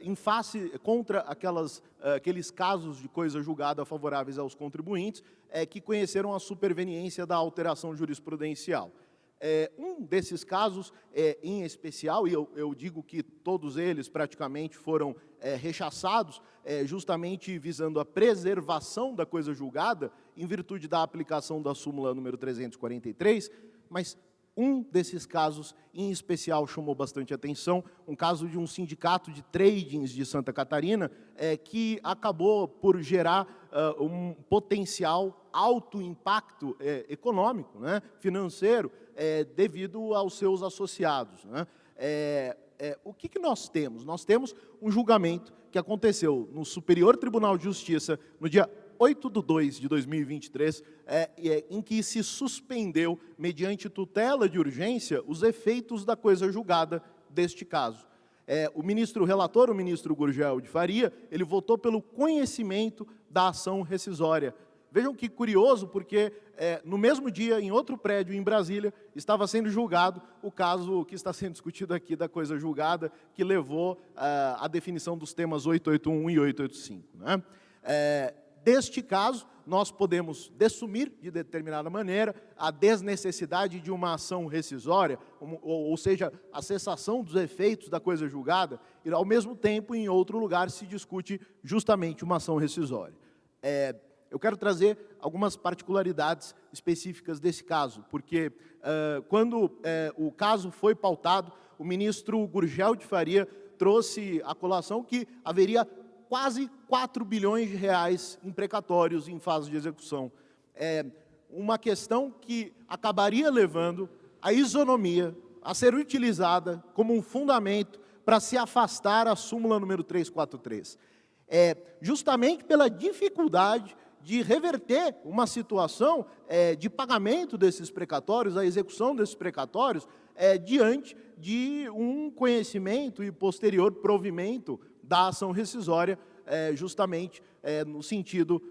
em face contra aqueles casos de coisa julgada favoráveis aos contribuintes, que conheceram a superveniência da alteração jurisprudencial. Um desses casos, em especial, e eu digo que todos eles praticamente foram rechaçados, justamente visando a preservação da coisa julgada, em virtude da aplicação da súmula número 343, mas um desses casos, em especial, chamou bastante atenção, um caso de um sindicato de tradings de Santa Catarina, que acabou por gerar um potencial alto impacto econômico, né, financeiro, devido aos seus associados, né. O que nós temos? Nós temos um julgamento que aconteceu no Superior Tribunal de Justiça, no dia 8/2/2023, em que se suspendeu, mediante tutela de urgência, os efeitos da coisa julgada deste caso. O ministro relator, o ministro Gurgel de Faria, ele votou pelo conhecimento da ação rescisória. Vejam que curioso, porque no mesmo dia, em outro prédio em Brasília, estava sendo julgado o caso que está sendo discutido aqui da coisa julgada, que levou à definição dos temas 881 e 885. Né? Deste caso, nós podemos dessumir, de determinada maneira, a desnecessidade de uma ação rescisória, ou seja, a cessação dos efeitos da coisa julgada, e, ao mesmo tempo, em outro lugar, se discute justamente uma ação rescisória. Eu quero trazer algumas particularidades específicas desse caso, porque quando o caso foi pautado, o ministro Gurgel de Faria trouxe à colação que haveria quase 4 bilhões de reais em precatórios em fase de execução. Uma questão que acabaria levando a isonomia a ser utilizada como um fundamento para se afastar a súmula número 343. Justamente pela dificuldade de reverter uma situação de pagamento desses precatórios, a execução desses precatórios, diante de um conhecimento e posterior provimento da ação rescisória, justamente no sentido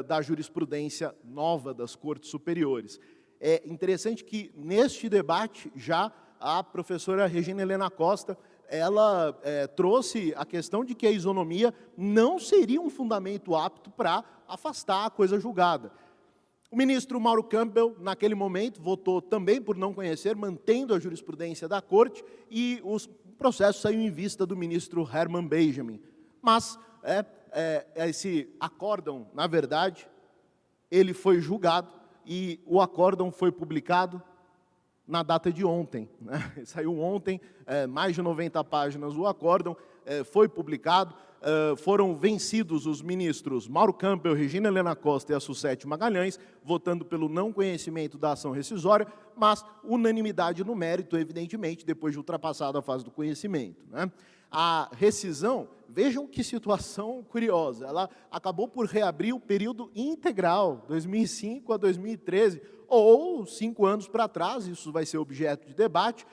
da jurisprudência nova das Cortes Superiores. É interessante que, neste debate, já a professora Regina Helena Costa ela trouxe a questão de que a isonomia não seria um fundamento apto para afastar a coisa julgada. O ministro Mauro Campbell, naquele momento, votou também por não conhecer, mantendo a jurisprudência da Corte, e o processo saiu em vista do ministro Herman Benjamin. Mas esse acórdão, na verdade, ele foi julgado e o acórdão foi publicado na data de ontem, né? Saiu ontem, mais de 90 páginas o acórdão, foi publicado, foram vencidos os ministros Mauro Campbell, Regina Helena Costa e Assucete Magalhães, votando pelo não conhecimento da ação rescisória, mas unanimidade no mérito, evidentemente, depois de ultrapassada a fase do conhecimento, né? A rescisão, vejam que situação curiosa, ela acabou por reabrir o período integral, 2005 a 2013, ou 5 anos para trás, isso vai ser objeto de debate,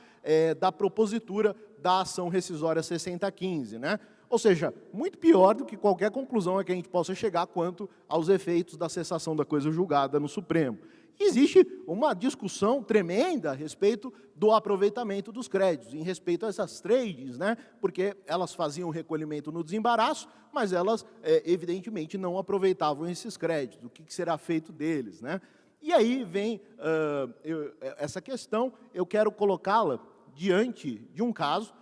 da propositura da ação rescisória 6015, né? Ou seja, muito pior do que qualquer conclusão a que a gente possa chegar quanto aos efeitos da cessação da coisa julgada no Supremo. Existe uma discussão tremenda a respeito do aproveitamento dos créditos, em respeito a essas trades, né? Porque elas faziam o recolhimento no desembaraço, mas elas, evidentemente, não aproveitavam esses créditos. O que será feito deles, né? E aí vem essa questão, eu quero colocá-la diante de um caso,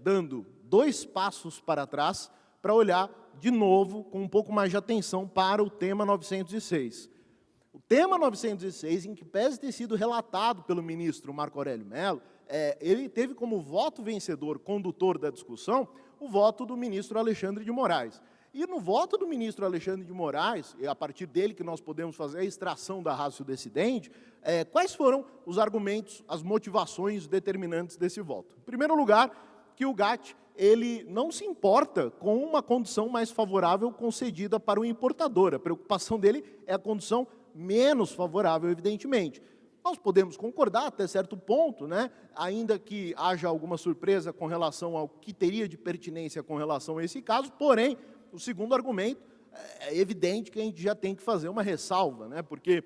dando 2 passos para trás, para olhar de novo, com um pouco mais de atenção, para o tema 906. O tema 906, em que pese ter sido relatado pelo ministro Marco Aurélio Mello, ele teve como voto vencedor, condutor da discussão, o voto do ministro Alexandre de Moraes. E no voto do ministro Alexandre de Moraes, é a partir dele que nós podemos fazer a extração da ratio decidente, quais foram os argumentos, as motivações determinantes desse voto? Em primeiro lugar, que o GATT ele não se importa com uma condição mais favorável concedida para o importador. A preocupação dele é a condição menos favorável, evidentemente. Nós podemos concordar até certo ponto, né? Ainda que haja alguma surpresa com relação ao que teria de pertinência com relação a esse caso, porém, o segundo argumento, é evidente que a gente já tem que fazer uma ressalva, né? Porque,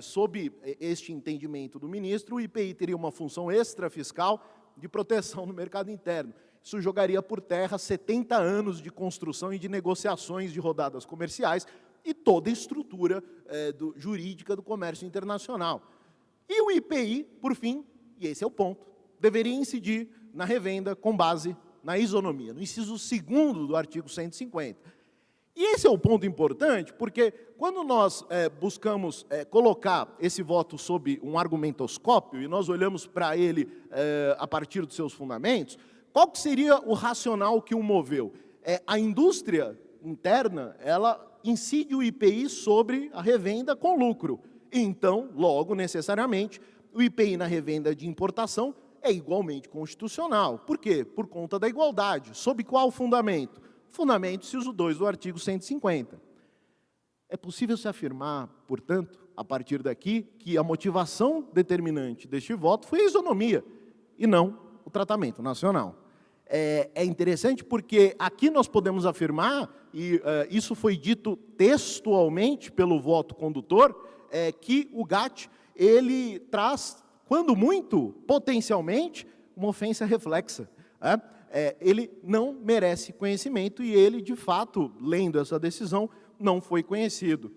sob este entendimento do ministro, o IPI teria uma função extrafiscal de proteção no mercado interno. Isso jogaria por terra 70 anos de construção e de negociações de rodadas comerciais e toda a estrutura jurídica do comércio internacional. E o IPI, por fim, e esse é o ponto, deveria incidir na revenda com base na isonomia, no inciso 2º do artigo 150. E esse é o ponto importante, porque quando nós buscamos colocar esse voto sob um argumentoscópio, e nós olhamos para ele a partir dos seus fundamentos, qual que seria o racional que o moveu? A indústria interna, ela incide o IPI sobre a revenda com lucro. Então, logo, necessariamente, o IPI na revenda de importação é igualmente constitucional. Por quê? Por conta da igualdade. Sob qual fundamento? Fundamento, inciso 2 do artigo 150. É possível se afirmar, portanto, a partir daqui, que a motivação determinante deste voto foi a isonomia, e não o tratamento nacional. É interessante porque aqui nós podemos afirmar, e isso foi dito textualmente pelo voto condutor, que o GATT, ele traz, quando muito, potencialmente, uma ofensa reflexa. Ele não merece conhecimento e ele, de fato, lendo essa decisão, não foi conhecido.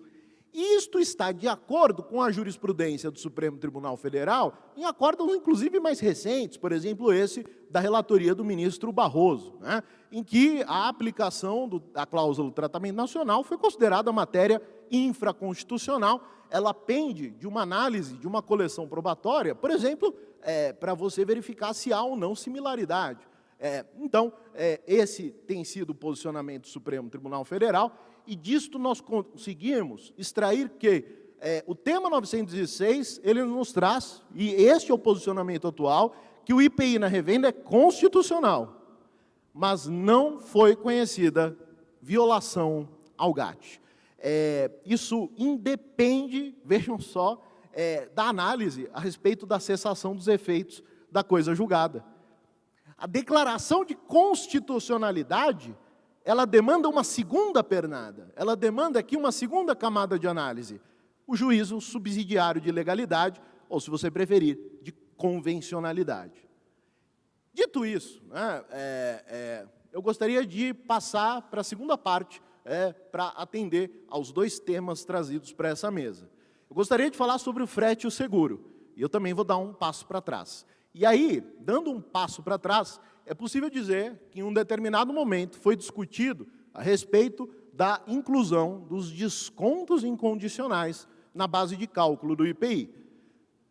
Isto está de acordo com a jurisprudência do Supremo Tribunal Federal, em acordos, inclusive, mais recentes, por exemplo, esse da relatoria do ministro Barroso, né, em que a aplicação da cláusula do tratamento nacional foi considerada matéria infraconstitucional. Ela pende de uma análise, de uma coleção probatória, por exemplo, para você verificar se há ou não similaridade. Então, esse tem sido o posicionamento do Supremo Tribunal Federal, e disto nós conseguimos extrair que o tema 906, ele nos traz, e este é o posicionamento atual, que o IPI na revenda é constitucional, mas não foi conhecida violação ao GATT. Isso independe, vejam só, da análise a respeito da cessação dos efeitos da coisa julgada. A declaração de constitucionalidade, ela demanda uma segunda pernada, ela demanda aqui uma segunda camada de análise, o juízo subsidiário de legalidade, ou, se você preferir, de convencionalidade. Dito isso, né, eu gostaria de passar para a segunda parte, para atender aos dois temas trazidos para essa mesa. Eu gostaria de falar sobre o frete e o seguro, e eu também vou dar um passo para trás. E aí, dando um passo para trás, é possível dizer que em um determinado momento foi discutido a respeito da inclusão dos descontos incondicionais na base de cálculo do IPI.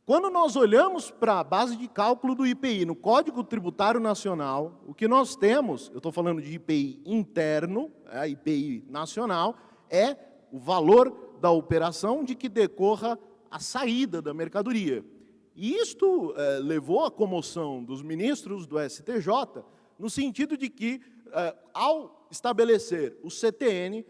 Quando nós olhamos para a base de cálculo do IPI no Código Tributário Nacional, o que nós temos, eu estou falando de IPI interno, IPI nacional, é o valor da operação de que decorra a saída da mercadoria. E isto levou à comoção dos ministros do STJ, no sentido de que, ao estabelecer o CTN,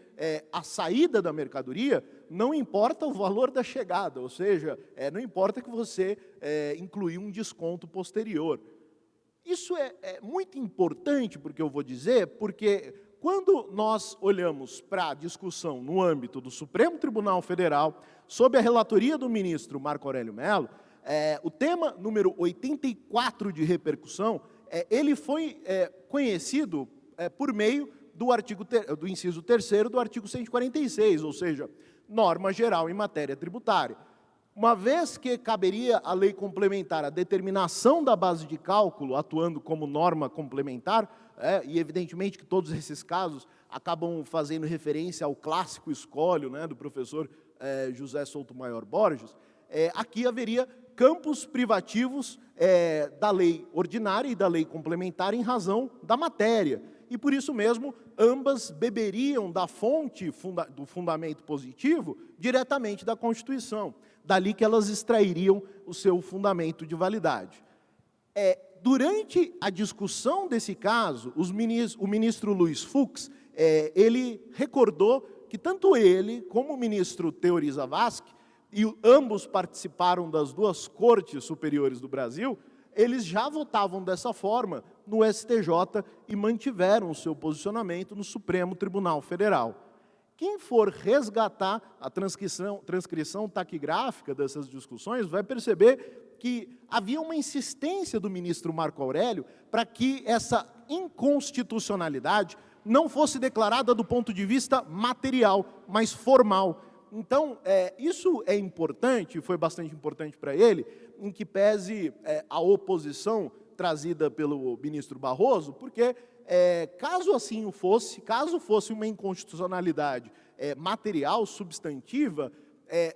a saída da mercadoria, não importa o valor da chegada, ou seja, não importa que você incluir um desconto posterior. Isso é muito importante, porque eu vou dizer, porque quando nós olhamos para a discussão no âmbito do Supremo Tribunal Federal, sob a relatoria do ministro Marco Aurélio Mello, o tema número 84 de repercussão, ele foi conhecido por meio do inciso 3º do artigo 146, ou seja, norma geral em matéria tributária. Uma vez que caberia à lei complementar a determinação da base de cálculo, atuando como norma complementar, e evidentemente que todos esses casos acabam fazendo referência ao clássico escolho, né, do professor José Souto-Maior Borges, aqui haveria campos privativos da lei ordinária e da lei complementar em razão da matéria. E, por isso mesmo, ambas beberiam da fonte do fundamento positivo diretamente da Constituição. Dali que elas extrairiam o seu fundamento de validade. Durante a discussão desse caso, o ministro Luiz Fux, ele recordou que tanto ele como o ministro Teori Zavascki, e ambos participaram das duas cortes superiores do Brasil, eles já votavam dessa forma no STJ e mantiveram o seu posicionamento no Supremo Tribunal Federal. Quem for resgatar a transcrição taquigráfica dessas discussões vai perceber que havia uma insistência do ministro Marco Aurélio para que essa inconstitucionalidade não fosse declarada do ponto de vista material, mas formal. Então, isso é importante, foi bastante importante para ele, em que pese a oposição trazida pelo ministro Barroso, porque caso assim o fosse, caso fosse uma inconstitucionalidade material, substantiva,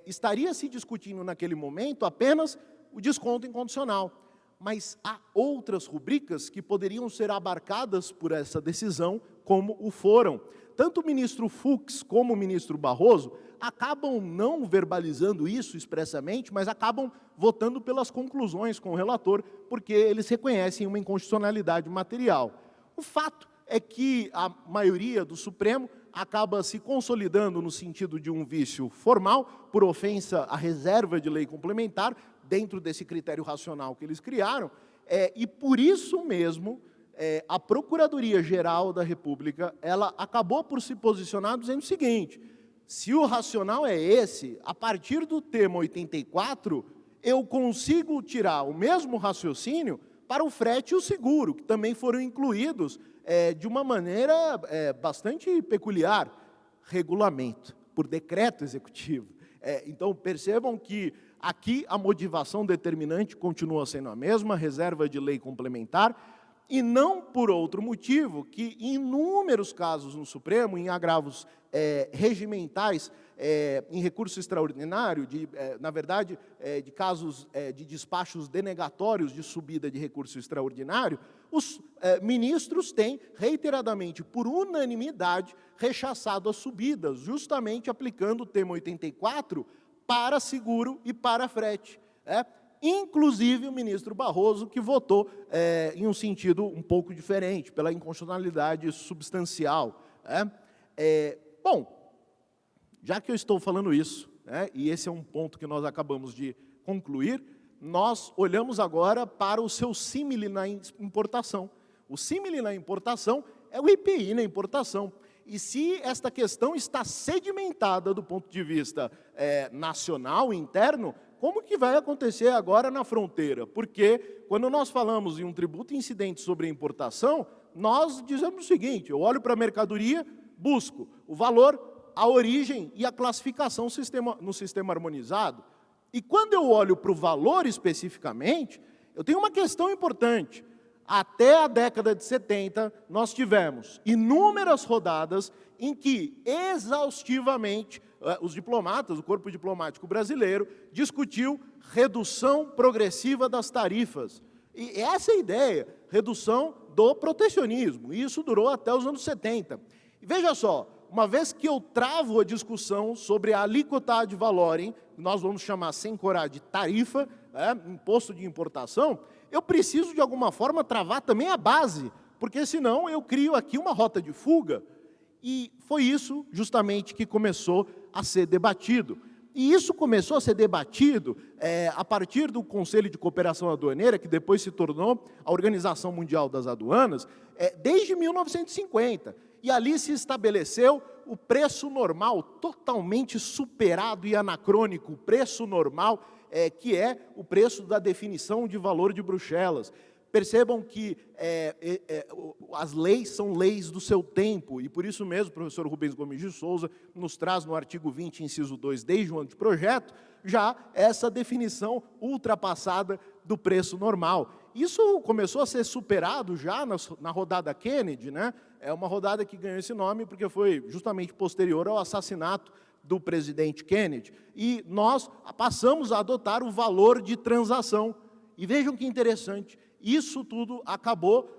estaria se discutindo naquele momento apenas o desconto incondicional. Mas há outras rubricas que poderiam ser abarcadas por essa decisão, como o foram. Tanto o ministro Fux como o ministro Barroso acabam não verbalizando isso expressamente, mas acabam votando pelas conclusões com o relator, porque eles reconhecem uma inconstitucionalidade material. O fato é que a maioria do Supremo acaba se consolidando no sentido de um vício formal, por ofensa à reserva de lei complementar, dentro desse critério racional que eles criaram, e por isso mesmo a Procuradoria-Geral da República ela acabou por se posicionar dizendo o seguinte: se o racional é esse, a partir do tema 84, eu consigo tirar o mesmo raciocínio para o frete e o seguro, que também foram incluídos de uma maneira bastante peculiar, regulamento, por decreto executivo. Então, percebam que aqui a motivação determinante continua sendo a mesma, reserva de lei complementar, e não por outro motivo que, em inúmeros casos no Supremo, em agravos regimentais, em recurso extraordinário, na verdade, de casos de despachos denegatórios de subida de recurso extraordinário, os ministros têm, reiteradamente, por unanimidade, rechaçado as subidas, justamente aplicando o tema 84 para seguro e para frete. Inclusive o ministro Barroso, que votou em um sentido um pouco diferente, pela inconstitucionalidade substancial. Bom, já que eu estou falando isso, e esse é um ponto que nós acabamos de concluir, nós olhamos agora para o seu símile na importação. O símile na importação é o IPI na importação. E se esta questão está sedimentada do ponto de vista nacional, interno, como que vai acontecer agora na fronteira? Porque quando nós falamos em um tributo incidente sobre a importação, nós dizemos o seguinte: eu olho para a mercadoria, busco o valor, a origem e a classificação no sistema harmonizado. E quando eu olho para o valor especificamente, eu tenho uma questão importante. Até a década de 70, nós tivemos inúmeras rodadas em que, exaustivamente, os diplomatas, o corpo diplomático brasileiro, discutiu redução progressiva das tarifas. E essa é a ideia, redução do protecionismo. E isso durou até os anos 70. E veja só, uma vez que eu travo a discussão sobre a alíquota ad valorem, nós vamos chamar sem corar de tarifa, imposto de importação, eu preciso, de alguma forma, travar também a base, porque senão eu crio aqui uma rota de fuga. E foi isso, justamente, que começou a ser debatido. E isso começou a ser debatido a partir do Conselho de Cooperação Aduaneira, que depois se tornou a Organização Mundial das Aduanas, desde 1950. E ali se estabeleceu o preço normal, totalmente superado e anacrônico, o preço normal, que é o preço da definição de valor de Bruxelas. Percebam que as leis são leis do seu tempo, e por isso mesmo o professor Rubens Gomes de Souza nos traz no artigo 20, inciso 2, desde o anteprojeto, já essa definição ultrapassada do preço normal. Isso começou a ser superado já na rodada Kennedy, né? É uma rodada que ganhou esse nome porque foi justamente posterior ao assassinato do presidente Kennedy, e nós passamos a adotar o valor de transação. E vejam que interessante, isso tudo acabou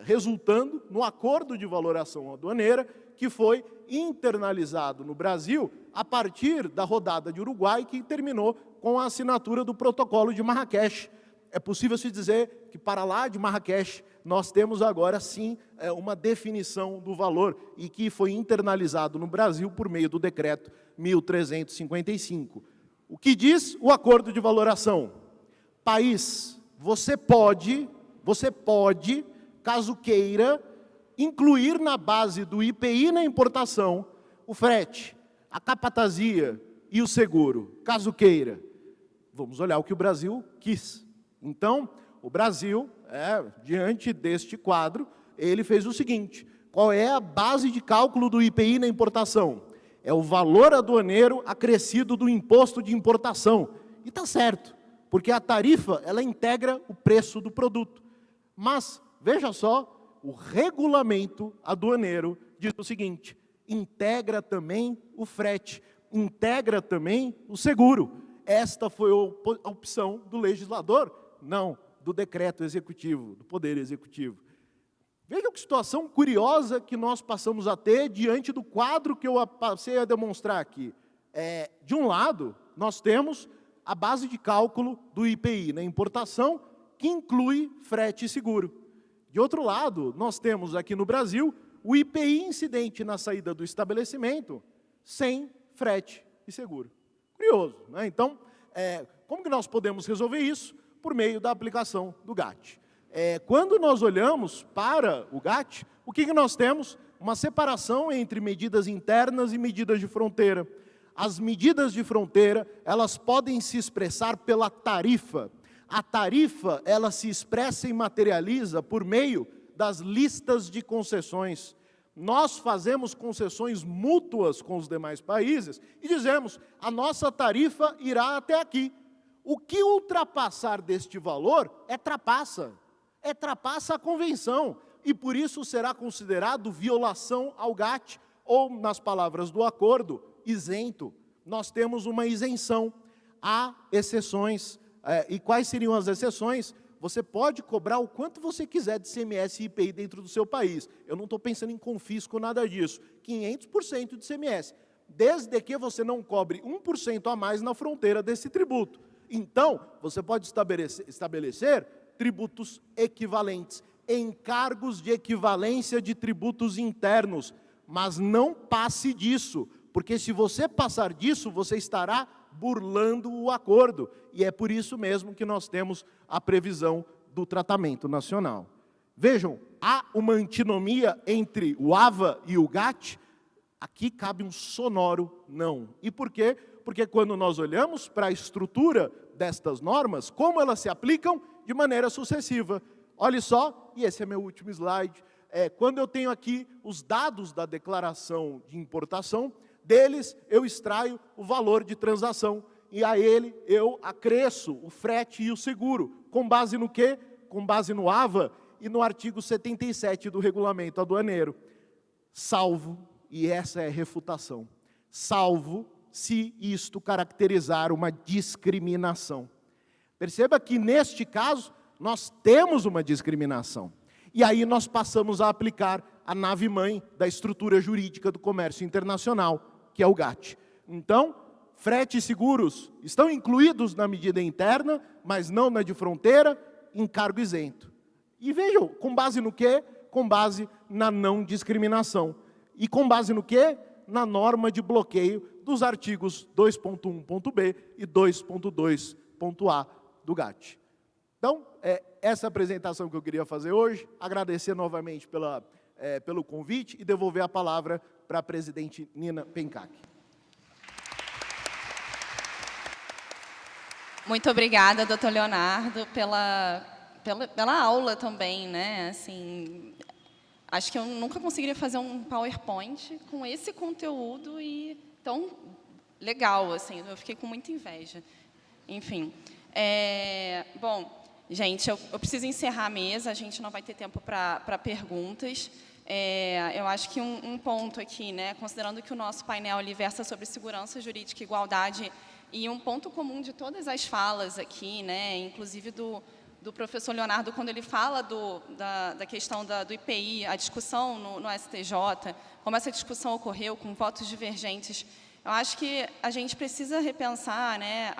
resultando no acordo de valoração aduaneira, que foi internalizado no Brasil a partir da rodada de Uruguai, que terminou com a assinatura do protocolo de Marrakech. É possível se dizer que para lá de Marrakech nós temos agora sim uma definição do valor, e que foi internalizado no Brasil por meio do decreto 1355. O que diz o acordo de valoração? País, você pode, caso queira, incluir na base do IPI na importação o frete, a capatazia e o seguro, caso queira. Vamos olhar o que o Brasil quis. Então, o Brasil, diante deste quadro, ele fez o seguinte: qual é a base de cálculo do IPI na importação? É o valor aduaneiro acrescido do imposto de importação. E está certo, porque a tarifa, ela integra o preço do produto. Mas, veja só, o regulamento aduaneiro diz o seguinte: integra também o frete, integra também o seguro. Esta foi a opção do legislador? Não, do decreto executivo, do Poder Executivo. Vejam que situação curiosa que nós passamos a ter diante do quadro que eu passei a demonstrar aqui. De um lado, nós temos a base de cálculo do IPI na importação, que inclui frete e seguro. De outro lado, nós temos aqui no Brasil o IPI incidente na saída do estabelecimento, sem frete e seguro. Curioso, né? Então, como que nós podemos resolver isso? Por meio da aplicação do GATT. Quando nós olhamos para o GATT, o que nós temos? Uma separação entre medidas internas e medidas de fronteira. As medidas de fronteira, elas podem se expressar pela tarifa. A tarifa, ela se expressa e materializa por meio das listas de concessões. Nós fazemos concessões mútuas com os demais países e dizemos: a nossa tarifa irá até aqui. O que ultrapassar deste valor trapaça a convenção, e por isso será considerado violação ao GATT, ou, nas palavras do acordo, isento. Nós temos uma isenção. Há exceções. E quais seriam as exceções? Você pode cobrar o quanto você quiser de ICMS e IPI dentro do seu país. Eu não estou pensando em confisco, nada disso. 500% de ICMS, desde que você não cobre 1% a mais na fronteira desse tributo. Então, você pode estabelecer tributos equivalentes, encargos de equivalência de tributos internos, mas não passe disso, porque se você passar disso, você estará burlando o acordo, e é por isso mesmo que nós temos a previsão do tratamento nacional. Vejam, há uma antinomia entre o AVA e o GATT? Aqui cabe um sonoro não. E por quê? porque quando nós olhamos para a estrutura destas normas, como elas se aplicam de maneira sucessiva. Olha só, e esse é meu último slide, quando eu tenho aqui os dados da declaração de importação, deles eu extraio o valor de transação, e a ele eu acresço o frete e o seguro. Com base no quê? Com base no AVA e no artigo 77 do regulamento aduaneiro. Salvo, e essa é a refutação, salvo se isto caracterizar uma discriminação. Perceba que, neste caso, nós temos uma discriminação. E aí nós passamos a aplicar a nave-mãe da estrutura jurídica do comércio internacional, que é o GATT. Então, frete e seguros estão incluídos na medida interna, mas não na de fronteira, encargo isento. E vejam, com base no quê? Com base na não discriminação. E com base no quê? Na norma de bloqueio dos artigos 2.1.b e 2.2.a do GATT. Então, essa apresentação que eu queria fazer hoje, agradecer novamente pelo convite e devolver a palavra para a presidente Nina Pencac. Muito obrigada, doutor Leonardo, pela aula também, né? Assim, acho que eu nunca conseguiria fazer um PowerPoint com esse conteúdo e tão legal, assim, eu fiquei com muita inveja. Enfim, bom, gente, eu preciso encerrar a mesa, a gente não vai ter tempo para perguntas. Eu acho que um ponto aqui, né, considerando que o nosso painel ele versa sobre segurança jurídica e igualdade, e um ponto comum de todas as falas aqui, né, inclusive do professor Leonardo, quando ele fala da questão do IPI, a discussão no STJ, como essa discussão ocorreu com votos divergentes, eu acho que a gente precisa repensar, né,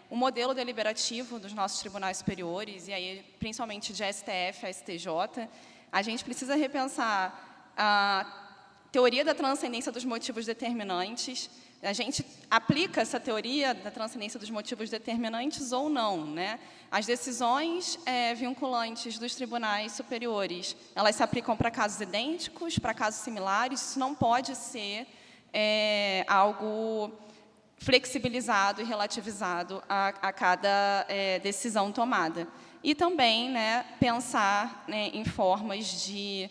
o modelo deliberativo dos nossos tribunais superiores, e aí principalmente de STF a STJ. A gente precisa repensar a teoria da transcendência dos motivos determinantes. A gente aplica essa teoria da transcendência dos motivos determinantes ou não, né? As decisões vinculantes dos tribunais superiores, elas se aplicam para casos idênticos, para casos similares. Isso não pode ser algo flexibilizado e relativizado a cada decisão tomada. E também, né, pensar, né, em formas de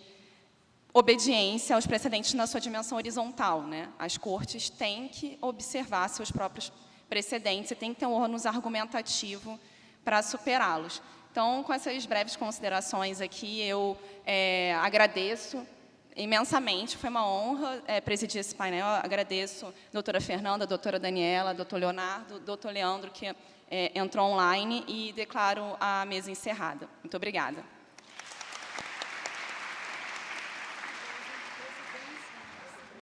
obediência aos precedentes na sua dimensão horizontal, né? As cortes têm que observar seus próprios precedentes e têm que ter um ônus argumentativo para superá-los. Então, com essas breves considerações aqui, eu agradeço imensamente, foi uma honra presidir esse painel. Agradeço a doutora Fernanda, a doutora Daniela, doutor Leonardo, doutor Leandro, que entrou online, e declaro a mesa encerrada. Muito obrigada.